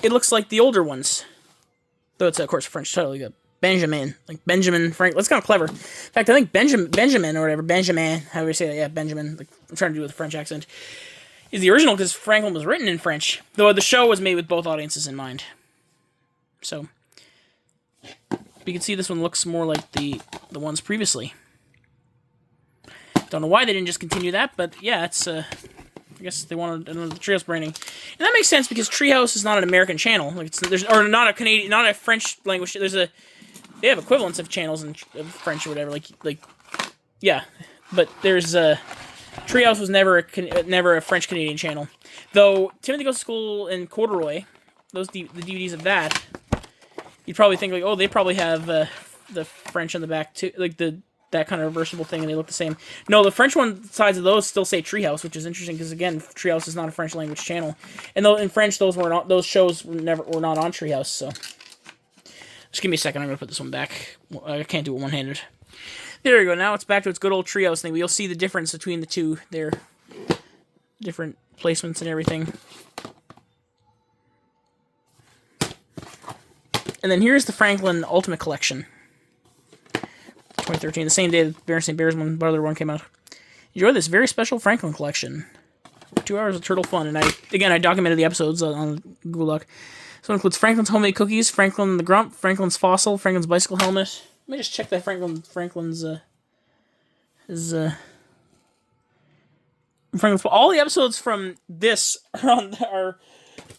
it looks like the older ones. Though it's, of course, a French title. You got Benjamin, like Benjamin Frank. That's kind of clever. In fact, I think Benjamin or whatever, Benjamin, how do we say that? Yeah, Benjamin. Like, I'm trying to do it with a French accent. Is the original because Franklin was written in French, though the show was made with both audiences in mind. So, you can see this one looks more like the ones previously. Don't know why they didn't just continue that, but yeah, it's I guess they wanted another Treehouse branding, and that makes sense because Treehouse is not an American channel, like or not a Canadian, not a French language. They have equivalents of channels in French or whatever, like yeah, but there's Treehouse was never a French Canadian channel, though. Timothy Goes to School and Corduroy, the DVDs of that, you'd probably think like, oh, they probably have the French on the back too, like that kind of reversible thing, and they look the same. No, the French one sides of those still say Treehouse, which is interesting because again, Treehouse is not a French language channel, and though in French those shows were not on Treehouse. So, just give me a second. I'm gonna put this one back. I can't do it one-handed. There we go. Now it's back to its good old Treehouse thing. You'll see the difference between the two. Their different placements and everything. And then here's the Franklin Ultimate Collection. 2013, the same day the Berenstain Bears brother one came out. Enjoy this very special Franklin collection. 2 hours of turtle fun, and I documented the episodes on Google Doc. So it includes Franklin's homemade cookies, Franklin the Grump, Franklin's fossil, Franklin's bicycle helmet. Let me just check that Franklin's all the episodes from this are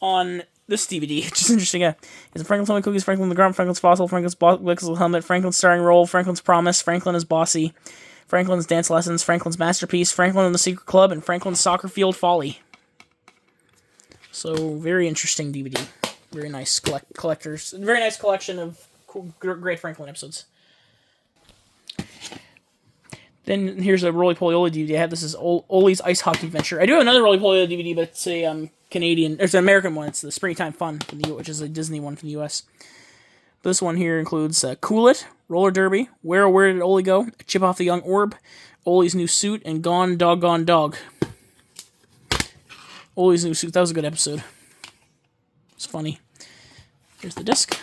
on this DVD, which is interesting. Yeah, it's Franklin's homemade cookies, Franklin the Grump, Franklin's fossil, Franklin's bicycle helmet, Franklin's starring role, Franklin's promise, Franklin is bossy, Franklin's dance lessons, Franklin's masterpiece, Franklin and the secret club, and Franklin's soccer field folly. So very interesting DVD. Very nice collectors. Very nice collection of cool, great Franklin episodes. Then here's a Roly Poly Oly DVD I have. This is Oly's Ice Hockey Adventure. I do have another Roly Poly Oly DVD, but it's a Canadian. It's an American one. It's the Springtime Fun, which is a Disney one from the U.S. But this one here includes Cool It, Roller Derby, Where Did Oly Go, Chip Off the Young Orb, Oly's New Suit, and Gone Doggone Dog. Oly's New Suit. That was a good episode. It's funny. Here's the disc.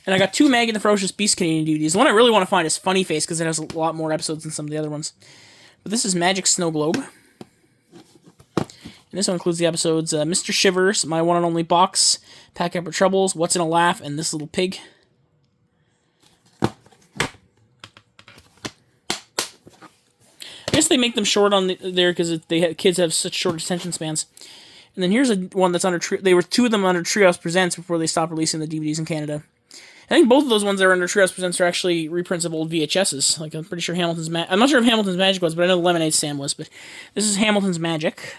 And I got 2 Maggie and the Ferocious Beast Canadian DVDs. The one I really want to find is Funny Face, because it has a lot more episodes than some of the other ones. But this is Magic Snow Globe. And this one includes the episodes Mr. Shivers, My One and Only Box, Pack Up Your Troubles, What's in a Laugh, and This Little Pig. I guess they make them short on there because kids have such short attention spans. And then here's one that's under... They were 2 of them under Treehouse Presents before they stopped releasing the DVDs in Canada. I think both of those ones that are under Treehouse Presents are actually reprints of old VHSs. Like, I'm pretty sure Hamilton's Magic... I'm not sure if Hamilton's Magic was, but I know the Lemonade Stand was. But this is Hamilton's Magic.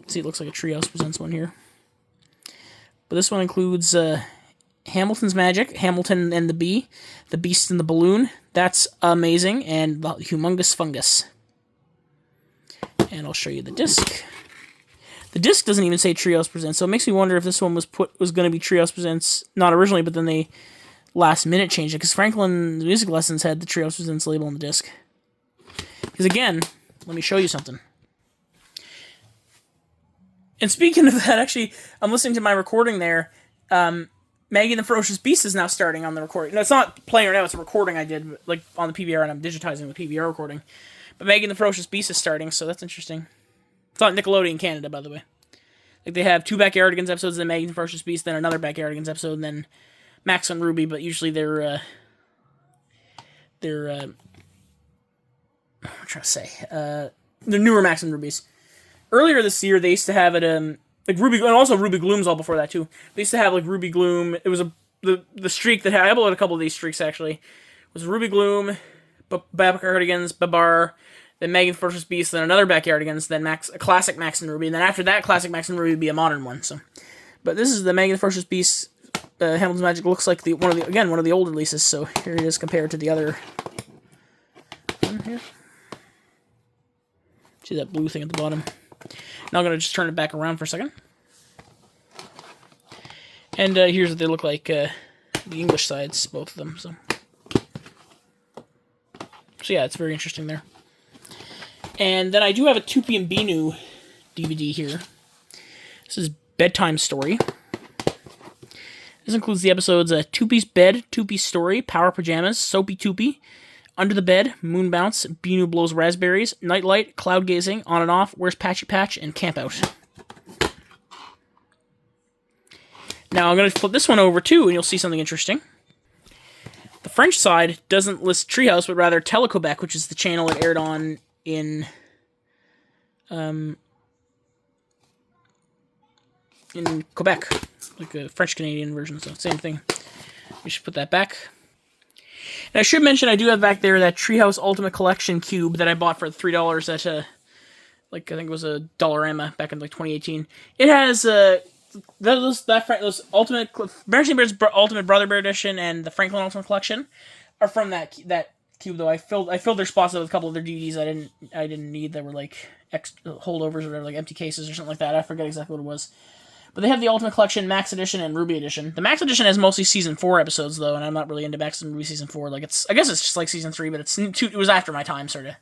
See, it looks like a Treehouse Presents one here. But this one includes Hamilton's Magic, Hamilton and the Bee, The Beast and the Balloon. That's amazing. And the Humongous Fungus. And I'll show you the disc. The disc doesn't even say Treehouse Presents, so it makes me wonder if this one was going to be Treehouse Presents, not originally, but then they last minute changed it, because Franklin's Music Lessons had the Treehouse Presents label on the disc. Because again, let me show you something. And speaking of that, actually, I'm listening to my recording there. Maggie and the Ferocious Beast is now starting on the recording. No, it's not playing right now. It's a recording I did like on the PVR, and I'm digitizing the PVR recording. But Maggie and the Ferocious Beast is starting, so that's interesting. It's on Nickelodeon Canada, by the way. Like, they have 2 Backyardigans episodes, then Maggie and the Ferocious Beast, then another Backyardigans episode, and then Max and Ruby, but usually they're I'm trying to say, they're newer Max and Rubies. Earlier this year, they used to have it, like Ruby, and also Ruby Gloom's all before that too. They used to have like Ruby Gloom. It was the streak that I uploaded a couple of these streaks actually. It was Ruby Gloom, Backyardigans, Babar, then Maggie the Ferocious Beast, then another Backyardigans, then a classic Max and Ruby, and then after that, classic Max and Ruby would be a modern one. So, but this is the Maggie the Ferocious Beast. Hamilton's Magic looks like one of the old releases. So here it is compared to the other one here. See that blue thing at the bottom. Now I'm going to just turn it back around for a second. And here's what they look like, the English sides, both of them. So yeah, it's very interesting there. And then I do have a Toopy and Binu DVD here. This is Bedtime Story. This includes the episodes Toopy's Bed, Toopy's Story, Power Pajamas, Soapy Toopy, Under the Bed, Moon Bounce, Binu Blows Raspberries, Nightlight, Cloud Gazing, On and Off, Where's Patchy Patch, and Camp Out. Now I'm going to flip this one over too, and you'll see something interesting. The French side doesn't list Treehouse, but rather Télé-Québec, which is the channel it aired on in Quebec, like a French-Canadian version, so same thing. We should put that back. And I should mention I do have back there that Treehouse Ultimate Collection cube that I bought for $3 at like I think it was a Dollarama back in like 2018. It has those Ultimate Berenstain Bears Ultimate Brother Bear Edition and the Franklin Ultimate Collection are from that cube though. I filled their spots with a couple of their DVDs I didn't need that were like holdovers or whatever, like empty cases or something like that. I forget exactly what it was. But they have the Ultimate Collection, Max Edition, and Ruby Edition. The Max Edition has mostly Season 4 episodes, though, and I'm not really into Max and Ruby Season 4. Like, I guess it's just like Season 3, but it was after my time, sort of.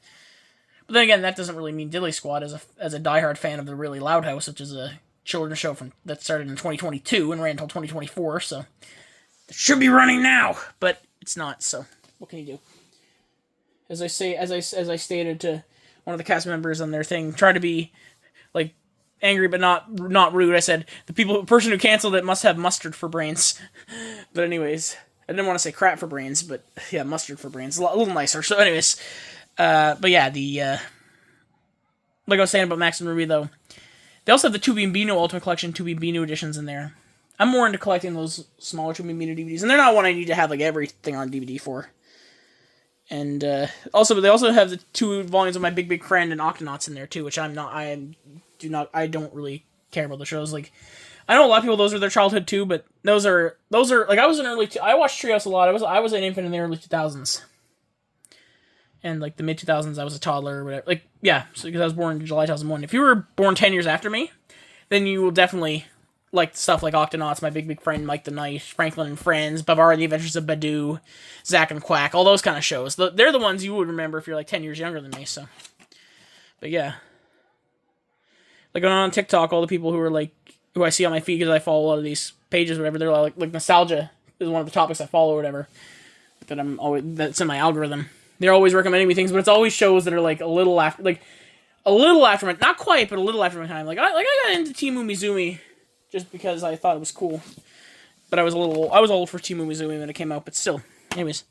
But then again, that doesn't really mean Diddley Squad as a diehard fan of the Really Loud House, which is a children's show that started in 2022 and ran until 2024, so it should be running now, but it's not, so what can you do? As I stated to one of the cast members on their thing, try to be, like, angry but not rude. I said the person who canceled it must have mustard for brains. But anyways, I didn't want to say crap for brains, but yeah, mustard for brains, a little nicer. So anyways, but yeah, like I was saying about Max and Ruby though, they also have the Toopy and Binu Ultimate Collection, Toopy and Binu editions in there. I'm more into collecting those smaller Toopy and Binu DVDs, and they're not one I need to have like everything on DVD for. And they also have the 2 volumes of My Big Big Friend and Octonauts in there too, which I don't really care about the shows. Like, I know a lot of people, those are their childhood too, but those are like, I watched Treehouse a lot. I was an infant in the early 2000s. And like the mid 2000s, I was a toddler or whatever. Like, yeah, so because I was born in July 2001. If you were born 10 years after me, then you will definitely like stuff like Octonauts, My Big Big Friend, Mike the Knight, Franklin and Friends, Babar and the Adventures of Badoo, Zack and Quack, all those kind of shows. They're the ones you would remember if you're like 10 years younger than me, so. But yeah. Like on TikTok, all the people who I see on my feed because I follow a lot of these pages or whatever, they're like nostalgia is one of the topics I follow or whatever. That's in my algorithm. They're always recommending me things, but it's always shows that are like a little after my, not quite, but a little after my time. Like I got into Team Umizoomi just because I thought it was cool. But I was old for Team Umizoomi when it came out, but still. Anyways.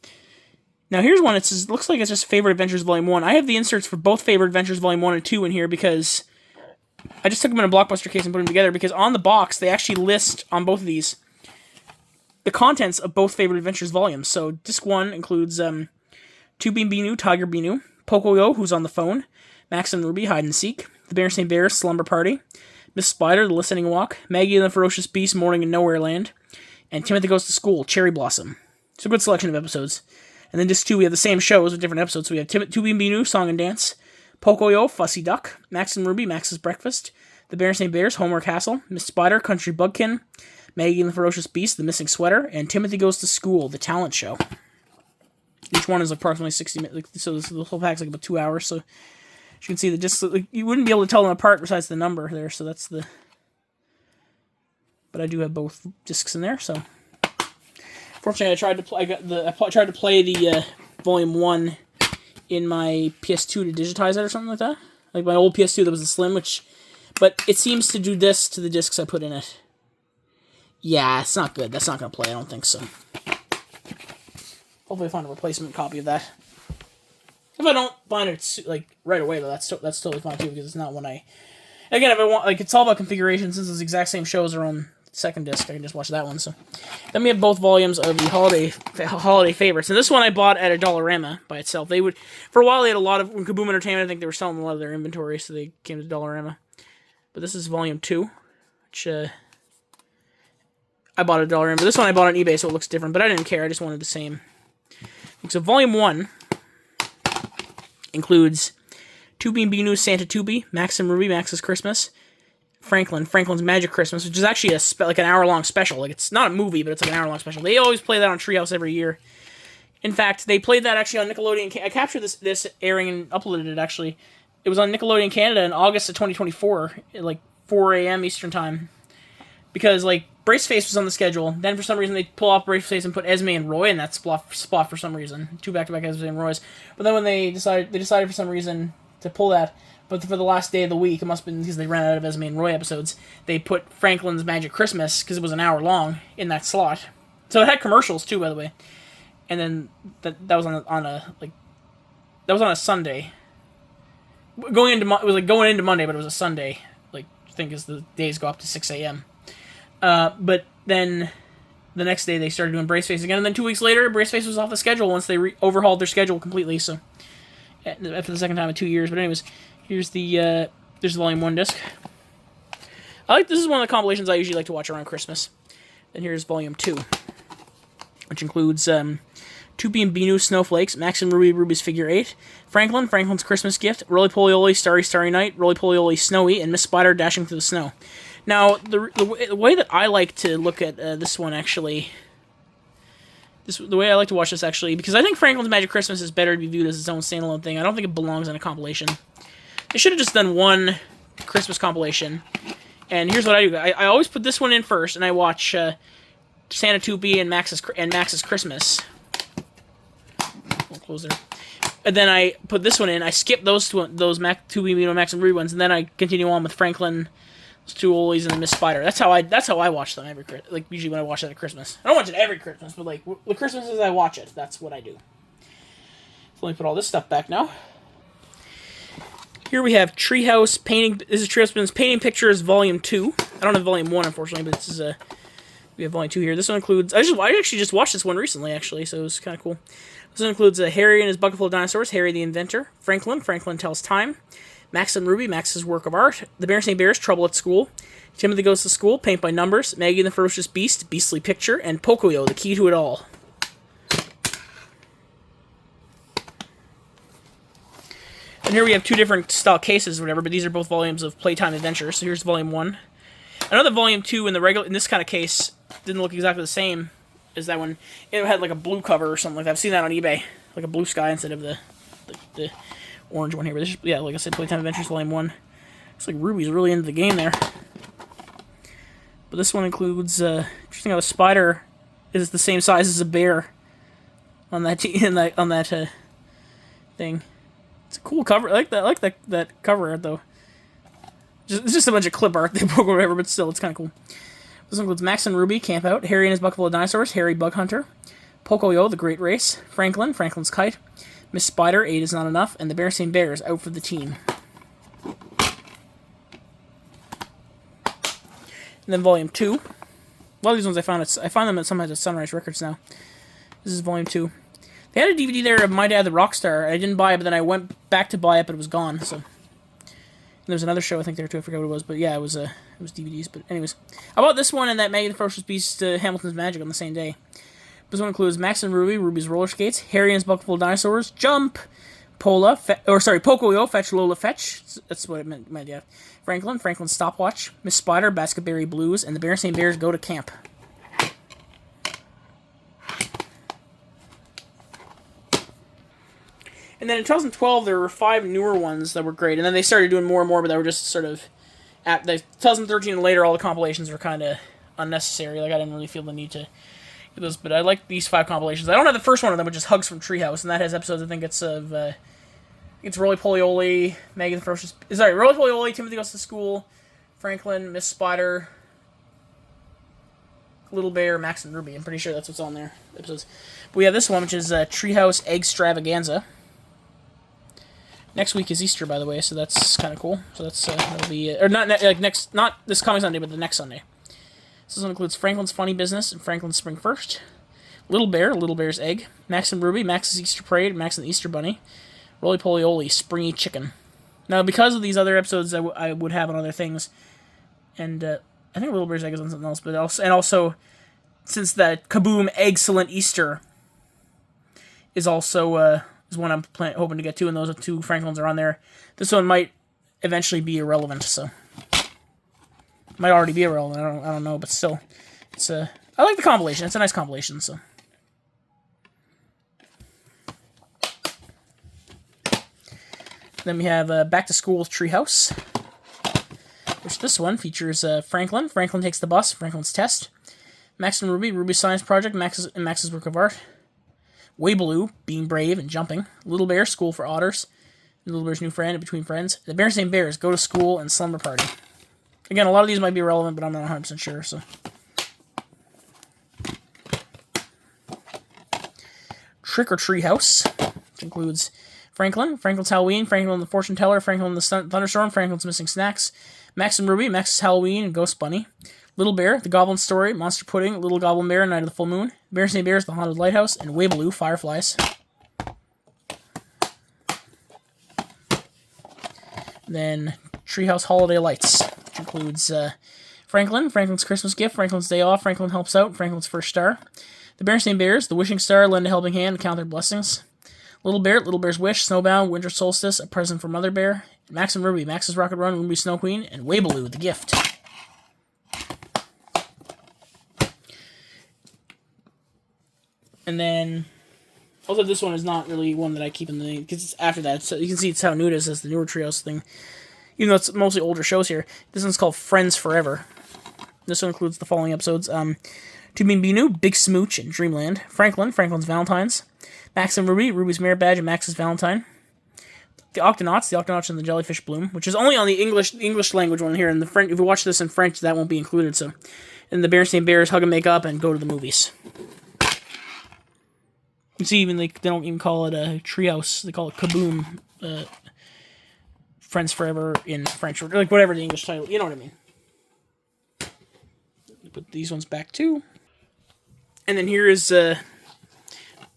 Now here's one. Looks like it's just Favorite Adventures Volume 1. I have the inserts for both Favorite Adventures Volume 1 and 2 in here because I just took them in a Blockbuster case and put them together because on the box, they actually list on both of these the contents of both Favorite Adventures volumes. So disc 1 includes Toopy and Binu, Tiger Binu, Pocoyo, who's on the phone, Max and Ruby, Hide and Seek, the Berenstain Bears, Slumber Party, Miss Spider, The Listening Walk, Maggie and the Ferocious Beast, Morning in Nowhere Land, and Timothy Goes to School, Cherry Blossom. It's a good selection of episodes. And then disc 2, we have the same shows with different episodes. So we have Toopy and Binu, Song and Dance, Pocoyo, Fussy Duck, Max and Ruby, Max's Breakfast, The Berenstain Bears, Homework Castle, Miss Spider, Country Bugkin, Maggie and the Ferocious Beast, The Missing Sweater, and Timothy Goes to School, The Talent Show. Each one is approximately 60 minutes, so the whole pack's like about 2 hours, so as you can see, you wouldn't be able to tell them apart besides the number there, so that's the... But I do have both discs in there, so... Unfortunately, I tried to play the Volume 1 in my PS2 to digitize it or something like that. Like my old PS2 that was a Slim, but it seems to do this to the discs I put in it. Yeah, it's not good. That's not going to play. I don't think so. Hopefully I find a replacement copy of that. If I don't find it like right away, though, that's totally fine too, because it's not one I... Again, if I want, like, it's all about configuration. Since those exact same shows are on second disc, I can just watch that one. So then we have both volumes of the holiday favorites, and this one I bought at a Dollarama by itself. They would, for a while, they had a lot of, when Kaboom Entertainment, I think they were selling a lot of their inventory, so they came to Dollarama. But this is Volume 2, which I bought at Dollarama. But this one I bought on eBay, so it looks different. But I didn't care. I just wanted the same. So Volume 1 includes Tubby and Binoo's Santa Tubby, Max and Ruby, Max's Christmas, Franklin's Magic Christmas, which is actually like an hour-long special. Like, it's not a movie, but it's like an hour-long special. They always play that on Treehouse every year. In fact, they played that actually on Nickelodeon. I captured this airing and uploaded it, actually. It was on Nickelodeon Canada in August of 2024, at like 4 a.m. Eastern Time. Because, like, Braceface was on the schedule. Then, for some reason, they pull off Braceface and put Esme and Roy in that spot for some reason. 2 back-to-back Esme and Roys. But then when they decided for some reason to pull that, but for the last day of the week, it must have been because they ran out of Esme and Roy episodes, they put Franklin's Magic Christmas, because it was an hour long, in that slot. So it had commercials, too, by the way. And then that was on a Sunday. It was like going into Monday, but it was a Sunday. Like, I think as the days go up to 6 a.m. But then the next day they started doing Braceface again, and then 2 weeks later, Braceface was off the schedule once they overhauled their schedule completely. So after the second time in 2 years. But anyways, here's the Volume 1 disc. This is one of the compilations I usually like to watch around Christmas. Then here's Volume 2, which includes Tubby and Binoo Snowflakes, Max and Ruby's Figure 8, Franklin's Christmas Gift, Roly Poly Oly Starry Starry Night, Roly Poly Oly Snowy, and Miss Spider Dashing Through the Snow. Now, the way that I like to look at this one, actually, the way I like to watch this, actually, because I think Franklin's Magic Christmas is better to be viewed as its own standalone thing. I don't think it belongs in a compilation. They should have just done one Christmas compilation. And here's what I do. I always put this one in first, and I watch Santa Tubby and Max's Christmas. I'll close there. And then I put this one in. I skip those Tubby, Max, and Ruby ones, and then I continue on with Franklin, 2 Olies, and the Miss Spider. That's how I watch them usually when I watch it at Christmas. I don't watch it every Christmas, but like the Christmases I watch it. That's what I do. So let me put all this stuff back now. Here we have Treehouse Painting. This is Treehouse Presents Painting Pictures Volume 2. I don't have Volume 1, unfortunately, but this is we have Volume 2 here. This one includes... I actually just watched this one recently, actually, so it was kind of cool. This one includes Harry and His Bucket Full of Dinosaurs, Harry the Inventor, Franklin Tells Time, Max and Ruby, Max's Work of Art, The Berenstain Bears, Trouble at School, Timothy Goes to School, Paint by Numbers, Maggie and the Ferocious Beast, Beastly Picture, and Pocoyo, The Key to It All. And here we have 2 different style cases or whatever, but these are both volumes of Playtime Adventures. So here's Volume 1. I know that Volume 2 in this kind of case didn't look exactly the same as that one. It had like a blue cover or something like that. I've seen that on eBay, like a blue sky instead of the orange one here. But this is, yeah, like I said, Playtime Adventures Volume 1. Looks like Ruby's really into the game there. But this one includes, interesting how the spider is the same size as a bear on that thing. It's a cool cover. I like that cover art, though. It's just a bunch of clip art they broke or whatever, but still, it's kind of cool. This includes Max and Ruby, Camp Out, Harry and His Bucket Full of Dinosaurs, Harry Bug Hunter, Pocoyo, The Great Race, Franklin's Kite, Miss Spider, 8 is Not Enough, and the Berenstain Bears, Out for the Team. And then Volume 2. A lot of these ones I find them sometimes at Sunrise Records now. This is Volume 2. They had a DVD there of My Dad the Rockstar. I didn't buy it, but then I went back to buy it, but it was gone. So, and there was another show I think there too. I forgot what it was, but yeah, it was DVDs. But anyways, I bought this one and that Maggie and the Ferocious Beast, Hamilton's Magic on the same day. This one includes Max and Ruby, Ruby's Roller Skates, Harry and His Bucket Full of Dinosaurs, Jump, Pocoyo, Fetch Lola Fetch. That's what it meant. Yeah. Franklin's Stopwatch, Miss Spider, Basketberry Blues, and the Berenstain Bears Go to Camp. And then in 2012, there were 5 newer ones that were great, and then they started doing more and more, but they were just sort of... At 2013 and later, all the compilations were kind of unnecessary. Like, I didn't really feel the need to those, but I like these 5 compilations. I don't have the first one of them, which is Hugs from Treehouse, and that has episodes. I think it's of it's Roly Poly Oly, Maggie the Ferocious. Sorry, Roly Poly Oly, Timothy Goes to School, Franklin, Miss Spider, Little Bear, Max and Ruby. I'm pretty sure that's what's on their episodes. But we have this one, which is Treehouse Egg Stravaganza. Next week is Easter, by the way, so that's kind of cool. So that's that'll be or not next, not this coming Sunday, but the next Sunday. So this one includes Franklin's Funny Business and Franklin's Spring First, Little Bear, Little Bear's Egg, Max and Ruby, Max's Easter Parade, Max and the Easter Bunny, Roly Poly Oly, Springy Chicken. Now, because of these other episodes, I would have on other things, and I think Little Bear's Egg is on something else, but also since that Kaboom Excellent Easter is also is one I'm hoping to get to, and those 2 Franklins are on there. This one might eventually be irrelevant, so might already be irrelevant. I don't know, but still, it's I like the compilation. It's a nice compilation. So then we have Back to School with Treehouse, which this one features Franklin. Franklin takes the bus. Franklin's test. Max and Ruby. Ruby's science project. Max's work of art. Wabaloo, being brave and jumping. Little Bear, School for Otters. Little Bear's new friend, Between Friends. The Berenstain Bears, Go to School and Slumber Party. Again, a lot of these might be irrelevant, but I'm not 100% sure, so. Trick or Treehouse, which includes Franklin, Franklin's Halloween, Franklin the Fortune Teller, Franklin the Thunderstorm, Franklin's Missing Snacks, Max and Ruby, Max's Halloween and Ghost Bunny, Little Bear, The Goblin Story, Monster Pudding, Little Goblin Bear, Night of the Full Moon, Berenstain Bears, The Haunted Lighthouse, and Wabaloo, Fireflies. Then Treehouse Holiday Lights, which includes Franklin, Franklin's Christmas Gift, Franklin's Day Off, Franklin Helps Out, Franklin's First Star, The Berenstain Bears, The Wishing Star, Lend a Helping Hand, Count Their Blessings, Little Bear, Little Bear's Wish, Snowbound, Winter Solstice, A Present for Mother Bear, Max and Ruby, Max's Rocket Run, Ruby Snow Queen, and Wabaloo, The Gift. And then, although this one is not really one that I keep in the, because it's after that, so you can see it's how new it is as the newer Treehouse thing. Even though it's mostly older shows here. This one's called Friends Forever. This one includes the following episodes. Tubing Binu, Big Smooch, and Dreamland. Franklin, Franklin's Valentines. Max and Ruby, Ruby's Merit Badge and Max's Valentine. The Octonauts and the Jellyfish Bloom, which is only on the English language one here. And the French, if you watch this in French, that won't be included. So, and the Berenstain Bears, Hug and Make Up, and Go to the Movies. You see, even they don't even call it a Treehouse; they call it Kaboom. Friends Forever in French, or like whatever the English title. You know what I mean. Put these ones back too. And then here is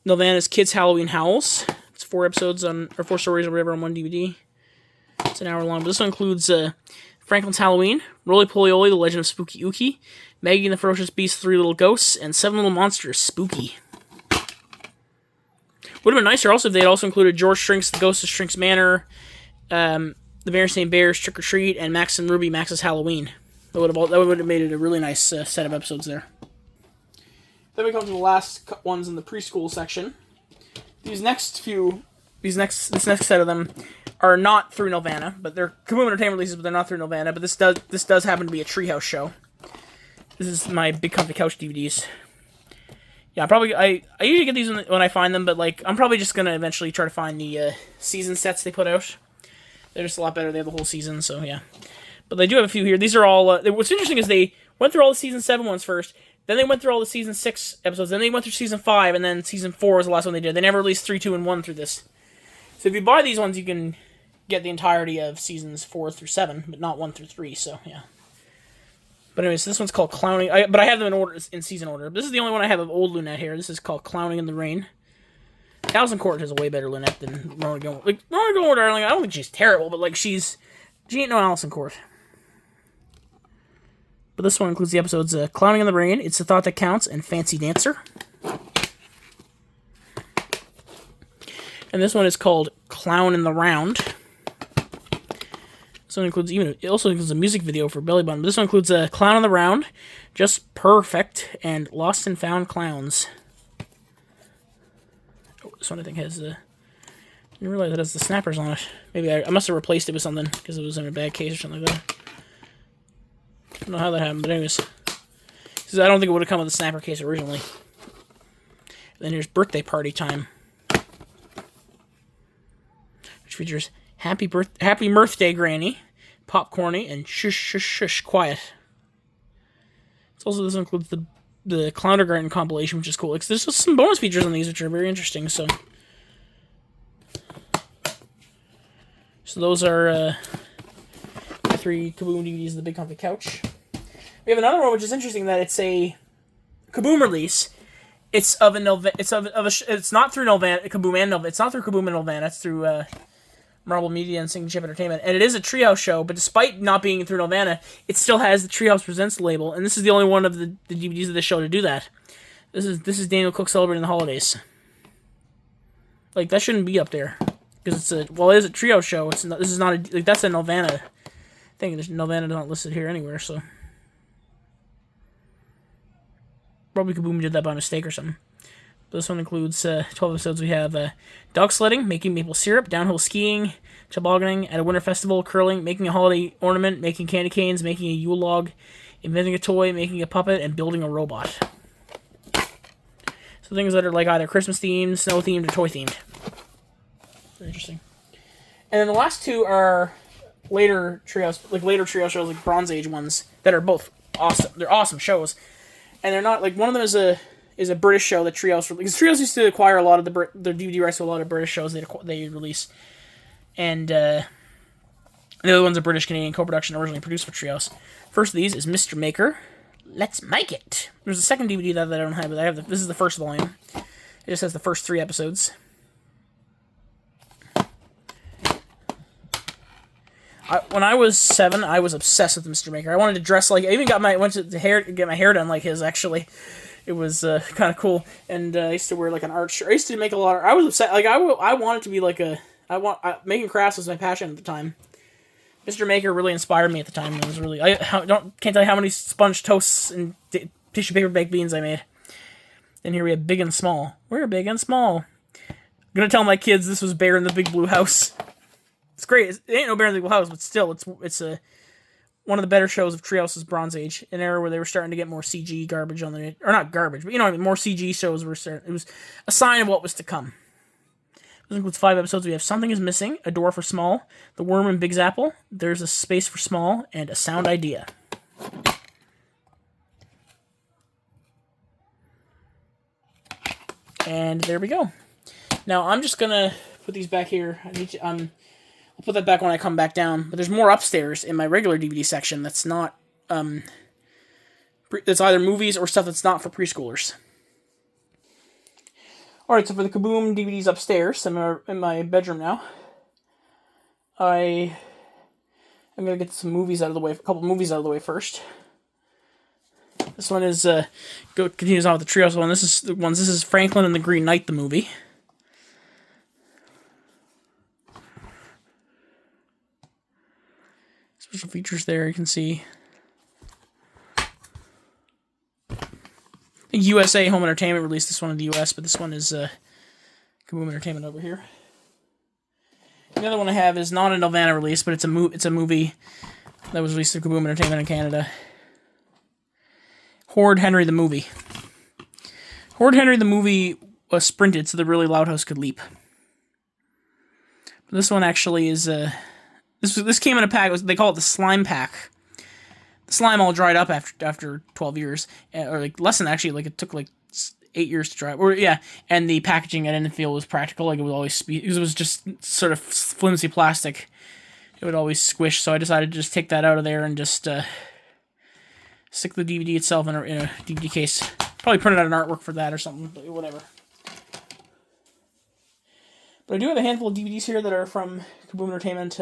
Nelvana's Kids Halloween Howls. It's 4 episodes or 4 stories or whatever on one DVD. It's an hour long, but this one includes Franklin's Halloween, Roly Poly Oly, The Legend of Spooky Ookie, Maggie and the Ferocious Beast, 3 Little Ghosts, and 7 Little Monsters, Spooky. Would have been nicer also if they had also included George Shrinks, The Ghost of Shrinks Manor, the Berenstain Bears, Trick or Treat, and Max and Ruby, Max's Halloween. That would have made it a really nice set of episodes there. Then we come to the last ones in the preschool section. This next set of them are not through Nelvana, but they're Kaboom Entertainment releases, but they're not through Nelvana. But this does happen to be a Treehouse show. This is my Big Comfy Couch DVDs. Yeah, I usually get these when I find them, but like I'm probably just gonna eventually try to find the season sets they put out. They're just a lot better. They have the whole season, so yeah. But they do have a few here. These are all. What's interesting is they went through all the season 7 ones first, then they went through all the season 6 episodes, then they went through season 5, and then season 4 was the last one they did. They never released 3, 2, and 1 through this. So if you buy these ones, you can get the entirety of seasons 4 through 7, but not 1 through 3. So yeah. But anyways, this one's called Clowning. But I have them in season order. This is the only one I have of old Lunette here. This is called Clowning in the Rain. Alison Court has a way better Lunette than Rona Gilmore. Like, Rona Gilmore, darling, I don't think she's terrible, but like she ain't no Alison Court. But this one includes the episodes Clowning in the Rain, It's the Thought That Counts, and Fancy Dancer. And this one is called Clown in the Round. This one includes it also includes a music video for Belly Button. But this one includes Clown in the Round, Just Perfect, and Lost and Found Clowns. Oh, this one I think has I didn't realize it has the snappers on it. Maybe I must have replaced it with something because it was in a bad case or something like that. I don't know how that happened, but anyways. I don't think it would have come with the snapper case originally. Then here's Birthday Party Time, which features Happy Mirthday Granny, Popcorny, and Shush Shush Shush Quiet. It's also, this includes the Clownergarten compilation, which is cool. There's just some bonus features on these, which are very interesting. So those are my 3 Kaboom DVDs, The Big Comfy Couch. We have another one, which is interesting, that it's a Kaboom release. It's of a it's not through Nelvana, Kaboom and Nelvana. It's not through Kaboom and Nelvana. It's through Marble Media and Single Chip Entertainment, and it is a Treehouse show. But despite not being through Nelvana, it still has the Treehouse Presents label, and this is the only one of the DVDs of the show to do that. This is Daniel Cook celebrating the holidays. Like, that shouldn't be up there, because it is a Treehouse show. It's not. This is not a, like, that's a Nelvana thing. Nelvana not listed here anywhere, so probably Kaboom did that by mistake or something. This one includes 12 episodes. We have dog sledding, making maple syrup, downhill skiing, tobogganing at a winter festival, curling, making a holiday ornament, making candy canes, making a Yule log, inventing a toy, making a puppet, and building a robot. So things that are like either Christmas themed, snow themed, or toy themed. Very interesting. And then the last 2 are later Treehouse shows, like Bronze Age ones, that are both awesome. They're awesome shows, and they're not like, one of them is a British show that Treehouse, because Treehouse used to acquire a lot of the DVD rights to a lot of British shows they release, and the other one's a British-Canadian co-production originally produced for Treehouse. First of these is Mr. Maker, Let's Make It. There's a second DVD that I don't have, but this is the first volume. It just has the first 3 episodes. When I was 7, I was obsessed with Mr. Maker. I wanted to dress like, I even went to get my hair done like his, actually. It was kind of cool, and I used to wear like an art shirt. I used to make a lot of. I was upset. Like I wanted to be like a. Making crafts was my passion at the time. Mr. Maker really inspired me at the time. It was really. Can't tell you how many sponge toasts and tissue paper baked beans I made. Then here we have Big and Small. We're Big and Small. I'm gonna tell my kids this was Bear in the Big Blue House. It's great. It ain't no Bear in the Big Blue House, but still, it's one of the better shows of Treehouse's Bronze Age, an era where they were starting to get more CG garbage on the, or not garbage, but you know what I mean, more CG shows were starting. It was a sign of what was to come. This includes 5 episodes. We have Something is Missing, A Door for Small, The Worm in Big's Apple, There's a Space for Small, and A Sound Idea. And there we go. Now I'm just gonna put these back here. I'll put that back when I come back down. But there's more upstairs in my regular DVD section that's not, that's either movies or stuff that's not for preschoolers. Alright, so for the Kaboom DVDs upstairs, I'm in my bedroom now. I'm going to get some movies out of the way, a couple movies out of the way first. This one is, continues on with the Treehouse one. This is Franklin and the Green Knight, the movie. Special features there, you can see. USA Home Entertainment released this one in the US, but this one is Kaboom Entertainment over here. The other one I have is not a Nelvana release, but it's a movie that was released through Kaboom Entertainment in Canada. Horde Henry the Movie. Horde Henry the Movie was sprinted so the really loud house could leap. But this one actually is this came in a pack. They call it the slime pack. The slime all dried up after 12 years, or like less than, actually. Like, it took like 8 years to dry. Or yeah, and the packaging I didn't feel was practical. Like, it would always be, because it was just sort of flimsy plastic. It would always squish. So I decided to just take that out of there and just stick the DVD itself in a DVD case. Probably printed out an artwork for that or something, but whatever. But I do have a handful of DVDs here that are from Kaboom Entertainment.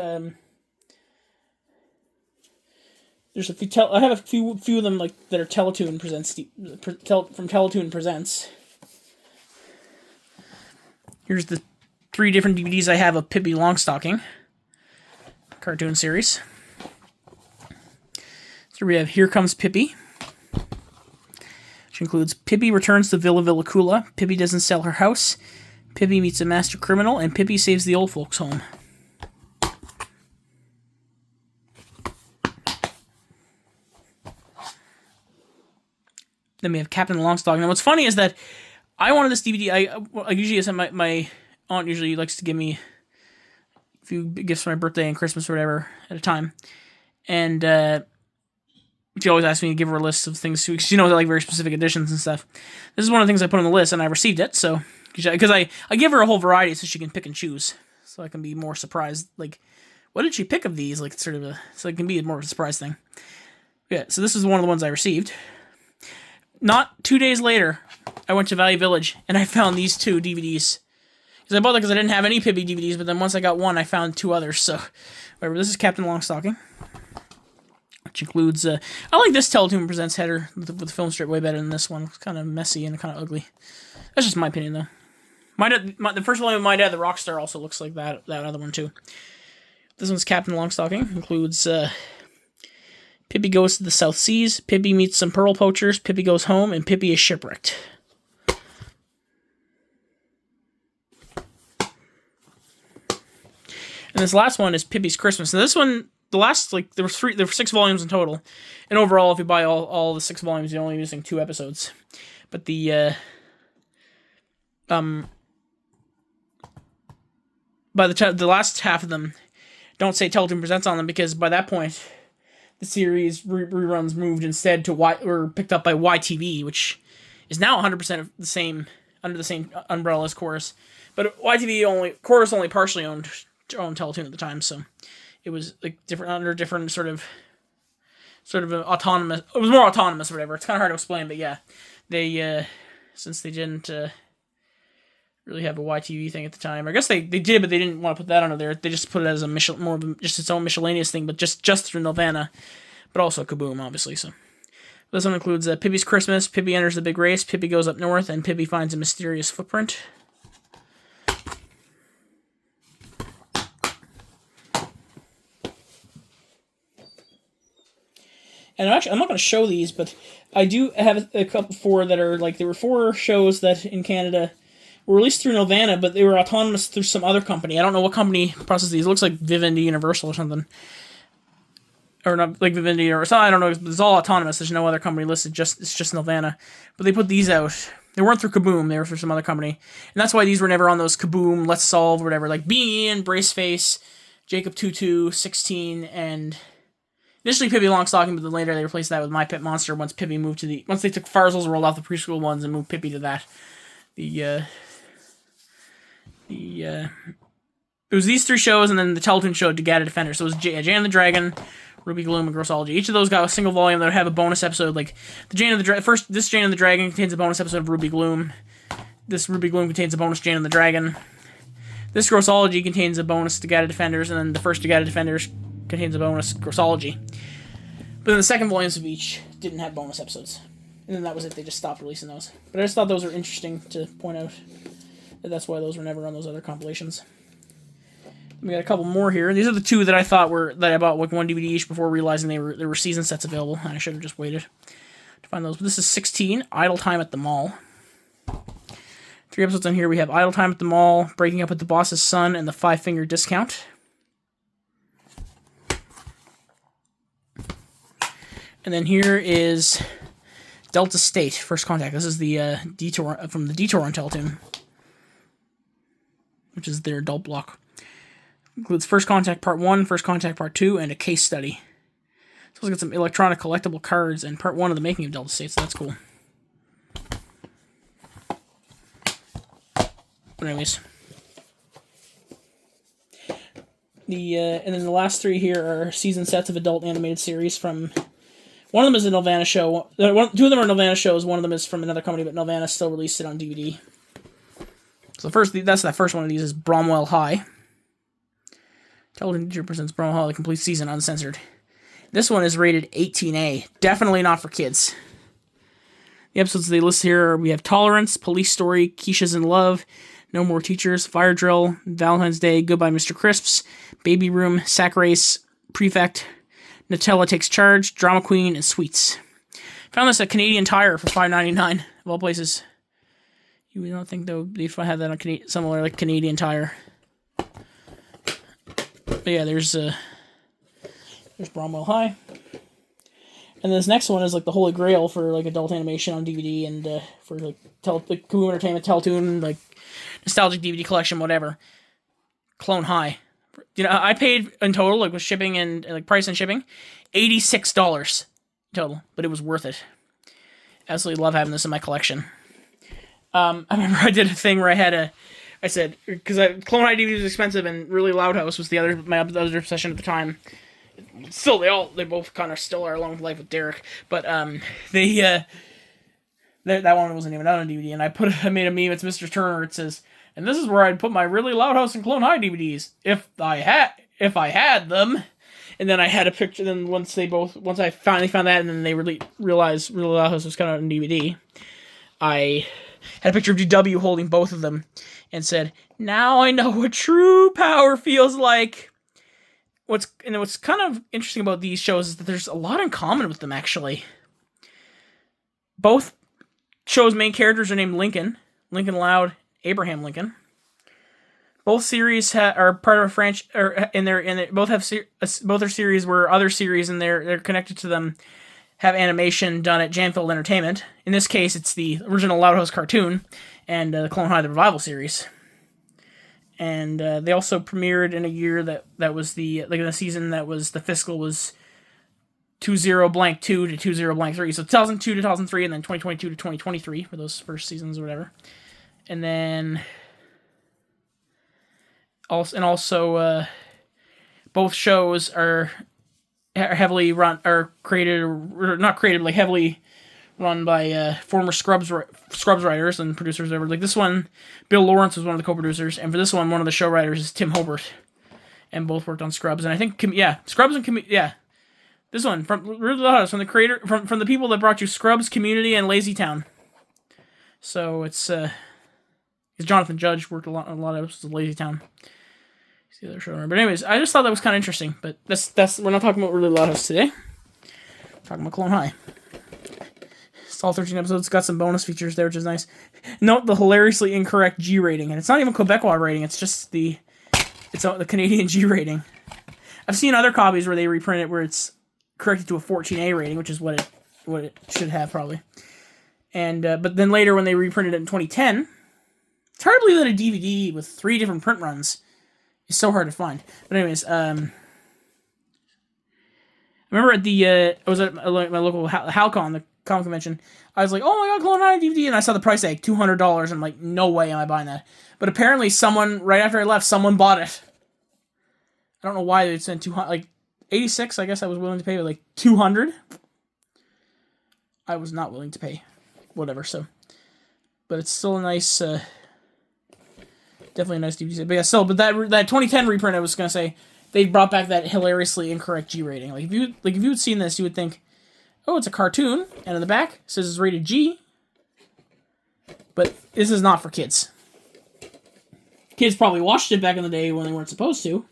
There's a few. I have a few of them like that are Teletoon Presents from Teletoon Presents. Here's the 3 different DVDs I have of Pippi Longstocking cartoon series. So we have Here Comes Pippi, which includes Pippi returns to Villa Villacula, Pippi doesn't sell her house, Pippi meets a master criminal, and Pippi saves the old folks' home. Then we have Captain Longstocking. Now, what's funny is that I wanted this DVD. I usually, my aunt usually likes to give me a few gifts for my birthday and Christmas or whatever at a time. And she always asks me to give her a list of things. She knows I like very specific editions and stuff. This is one of the things I put on the list, and I received it. So, because I give her a whole variety so she can pick and choose. So I can be more surprised. Like, what did she pick of these? Like, sort of so it can be more of a surprise thing. Yeah, so this is one of the ones I received. Not 2 days later, I went to Value Village, and I found these 2 DVDs. Because I bought them because I didn't have any Pibby DVDs, but then once I got one, I found 2 others. So, whatever. This is Captain Longstocking, which includes... I like this Teletoon Presents header with the film strip way better than this one. It's kind of messy and kind of ugly. That's just my opinion, though. The first volume of My Dad, the Rockstar, also looks like that other one, too. This one's Captain Longstocking. Includes... Pippi goes to the South Seas, Pippi meets some pearl poachers, Pippi goes home, and Pippi is shipwrecked. And this last one is Pippi's Christmas. Now this one, there were 6 volumes in total. And overall, if you buy all the 6 volumes, you're only using 2 episodes. But by the last half of them don't say Teletoon Presents on them, because by that point the series reruns moved instead to were picked up by YTV, which is now 100% of the same under the same umbrella as Chorus. But Chorus only partially owned Teletoon at the time, so it was like different sort of autonomous. It was more autonomous or whatever. It's kind of hard to explain, but yeah, they since they didn't really have a YTV thing at the time. I guess they did, but they didn't want to put that under there. They just put it as just its own miscellaneous thing, but just through Nelvana, but also Kaboom, obviously. So this one includes Pippi's Christmas, Pippi enters the big race, Pippi goes up north, and Pippi finds a mysterious footprint. And actually, I'm not going to show these, but I do have a couple that are there were 4 shows that in Canada were released through Nelvana, but they were autonomous through some other company. I don't know what company processed these. It looks like Vivendi Universal or something. Or not like Vivendi or something. I don't know. It's all autonomous. There's no other company listed. It's just Nelvana. But they put these out. They weren't through Kaboom. They were through some other company. And that's why these were never on those Kaboom, Let's Solve, or whatever. Like Being Ian, Braceface, Jacob Tutu, 16, and... Initially Pippi Longstocking, but then later they replaced that with My Pet Monster once they took Farzels, rolled off the preschool ones, and moved Pippi to that. It was these 3 shows, and then the Teletoon show, Dagata Defender. So it was Jane the Dragon, Ruby Gloom, and Grossology. Each of those got a single volume that would have a bonus episode. Like the this Jane and the Dragon contains a bonus episode of Ruby Gloom. This Ruby Gloom contains a bonus Jane and the Dragon. This Grossology contains a bonus Dagata Defenders, and then the first Dagata Defenders contains a bonus Grossology. But then the second volumes of each didn't have bonus episodes. And then that was it. They just stopped releasing those. But I just thought those were interesting to point out. That's why those were never on those other compilations. We got a couple more here. These are the 2 that I thought that I bought like 1 DVD each before realizing there were season sets available, and I should have just waited to find those. But this is 16, Idle Time at the Mall. 3 episodes on here. We have Idle Time at the Mall, Breaking Up with the Boss's Son, and the 5-Finger Discount. And then here is Delta State, First Contact. This is the Detour from the Detour on Teletoon, which is their adult block. Includes First Contact Part 1, First Contact Part 2, and a case study. So let's get some electronic collectible cards and Part 1 of the making of Delta State, so that's cool. But anyways. And then the last 3 here are season sets of adult animated series from... One of them is a Nelvana show. 2 of them are Nelvana shows. One of them is from another company, but Nelvana still released it on DVD. So that first one of these is Bromwell High. Teletoon presents Bromwell High, the complete season, uncensored. This one is rated 18A. Definitely not for kids. The episodes they list here we have Tolerance, Police Story, Keisha's in Love, No More Teachers, Fire Drill, Valentine's Day, Goodbye Mr. Crisps, Baby Room, Sack Race, Prefect, Nutella Takes Charge, Drama Queen, and Sweets. Found this at Canadian Tire for $5.99 of all places. You would not think though if I had that on somewhere like Canadian Tire. But yeah, there's Bromwell High. And this next one is like the holy grail for like adult animation on DVD and for like Kaboom Entertainment, Teletoon, like nostalgic DVD collection, whatever. Clone High. You know, I paid in total, like with shipping and like price and shipping, $86 total, but it was worth it. Absolutely love having this in my collection. I remember I did a thing where I said, because Clone High DVD was expensive and really Loud House was my other obsession at the time. Still, they both kind of still are, along with Life with Derek, but that one wasn't even out on DVD, and I made a meme. It's Mr. Turner. It says, and this is where I'd put my really Loud House and Clone High DVDs if I had them. And then I had a picture. Then once I finally found that, and then they realized really Loud House was coming out on DVD, I had a picture of GW holding both of them, and said, "Now I know what true power feels like." What's kind of interesting about these shows is that there's a lot in common with them, actually. Both shows' main characters are named Lincoln Loud, Abraham Lincoln. Both series are part of a franchise, both are series where other series and they're connected to them have animation done at Janfield Entertainment. In this case, it's the original Loud House cartoon and the Clone High the Revival series. And they also premiered in a year that was the season that was the fiscal was 20-2 to 20-3. So 2002 to 2003, and then 2022 to 2023 for those first seasons or whatever. And then also both shows are heavily run or created or not created, like heavily run by former Scrubs writers and producers. Over like this one, Bill Lawrence was one of the co-producers, and for this one of the show writers is Tim Hobart, and both worked on Scrubs. And I think Scrubs and this one from the creator from the people that brought you Scrubs, Community, and Lazy Town. So it's Jonathan Judge worked a lot of episodes of Lazy Town. He's the other showrunner. But anyways, I just thought that was kind of interesting. But that's we're not talking about really Loud House today. We're talking about Clone High. It's all 13 episodes. It's got some bonus features there, which is nice. Note the hilariously incorrect G rating, and it's not even Quebecois rating. It's just the Canadian G rating. I've seen other copies where they reprint it where it's corrected to a 14A rating, which is what it should have probably. And but then later when they reprinted it in 2010, it's hard to believe that a DVD with 3 different print runs is so hard to find. But anyways, I remember I was at my local Halcon, the comic convention. I was like, "Oh my god, Clone High DVD," and I saw the price tag, $200. I'm like, "No way am I buying that." But apparently, someone right after I left, someone bought it. I don't know why they sent 200, like 86. I guess I was willing to pay, but like 200, I was not willing to pay. Whatever. So, but it's still a nice, definitely a nice DVD. But yeah, still, but that 2010 reprint, I was gonna say, they brought back that hilariously incorrect G rating. Like if you had seen this, you would think, oh, it's a cartoon, and in the back it says it's rated G. But this is not for kids. Kids probably watched it back in the day when they weren't supposed to,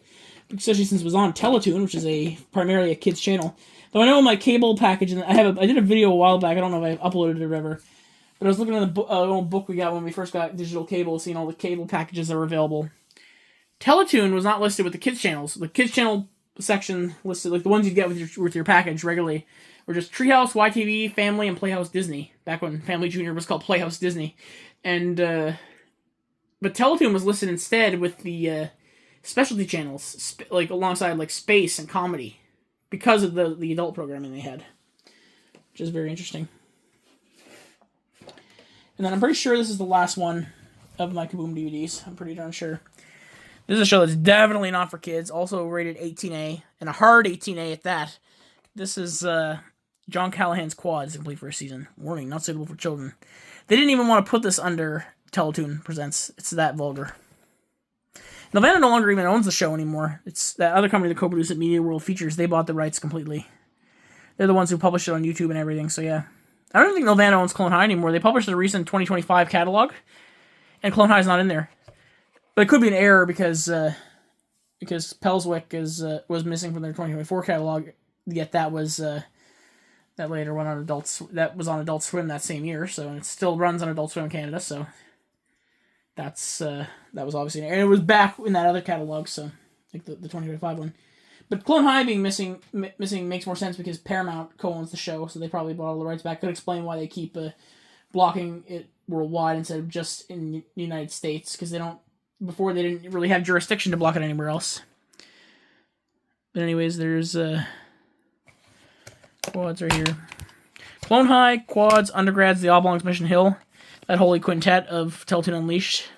especially since it was on Teletoon, which is primarily a kids channel. Though I know in my cable package, and I did a video a while back. I don't know if I uploaded it or whatever. But I was looking at the old book we got when we first got digital cable, seeing all the cable packages that were available. Teletoon was not listed with the kids channels. The kids channel section listed, like the ones you get with your package regularly, were just Treehouse, YTV, Family, and Playhouse Disney. Back when Family Junior was called Playhouse Disney, and but Teletoon was listed instead with the specialty channels, like alongside like Space and Comedy, because of the adult programming they had, which is very interesting. And then I'm pretty sure this is the last one of my Kaboom DVDs. I'm pretty darn sure. This is a show that's definitely not for kids. Also rated 18A, and a hard 18A at that. This is John Callahan's Quads, complete for a season. Warning, not suitable for children. They didn't even want to put this under Teletoon Presents. It's that vulgar. Nelvana no longer even owns the show anymore. It's that other company that co-produced it, Media World Features. They bought the rights completely. They're the ones who published it on YouTube and everything, so yeah. I don't think Nelvana owns Clone High anymore. They published a recent 2025 catalog, and Clone High's not in there. But it could be an error because Pelswick was missing from their 2024 catalog. Yet that was that later went on that was on Adult Swim that same year. So and it still runs on Adult Swim in Canada. So that was obviously an error. And it was back in that other catalog. So like the 2025 one. But Clone High being missing makes more sense because Paramount co-owns the show, so they probably bought all the rights back. Could explain why they keep blocking it worldwide instead of just in the United States, because they didn't really have jurisdiction to block it anywhere else. But anyways, there's quads right here. Clone High, quads, undergrads, the Oblongs, Mission Hill. That holy quintet of Teletoon Unleashed.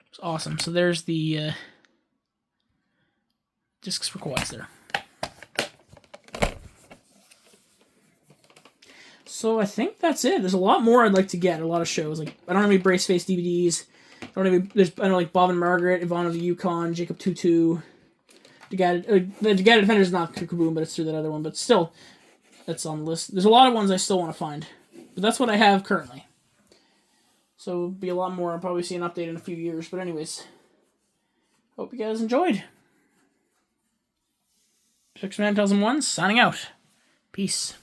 It's awesome. So there's the discs for quads there. So I think that's it. There's a lot more I'd like to get. A lot of shows. Like, I don't have any Brace Face DVDs. I know like Bob and Margaret, Yvonne of the Yukon, Jacob Tutu. The Gad Defender is not through Kaboom, but it's through that other one. But still, that's on the list. There's a lot of ones I still want to find. But that's what I have currently. So it'll be a lot more. I'll probably see an update in a few years. But anyways, hope you guys enjoyed. Pixelman 2001, signing out. Peace.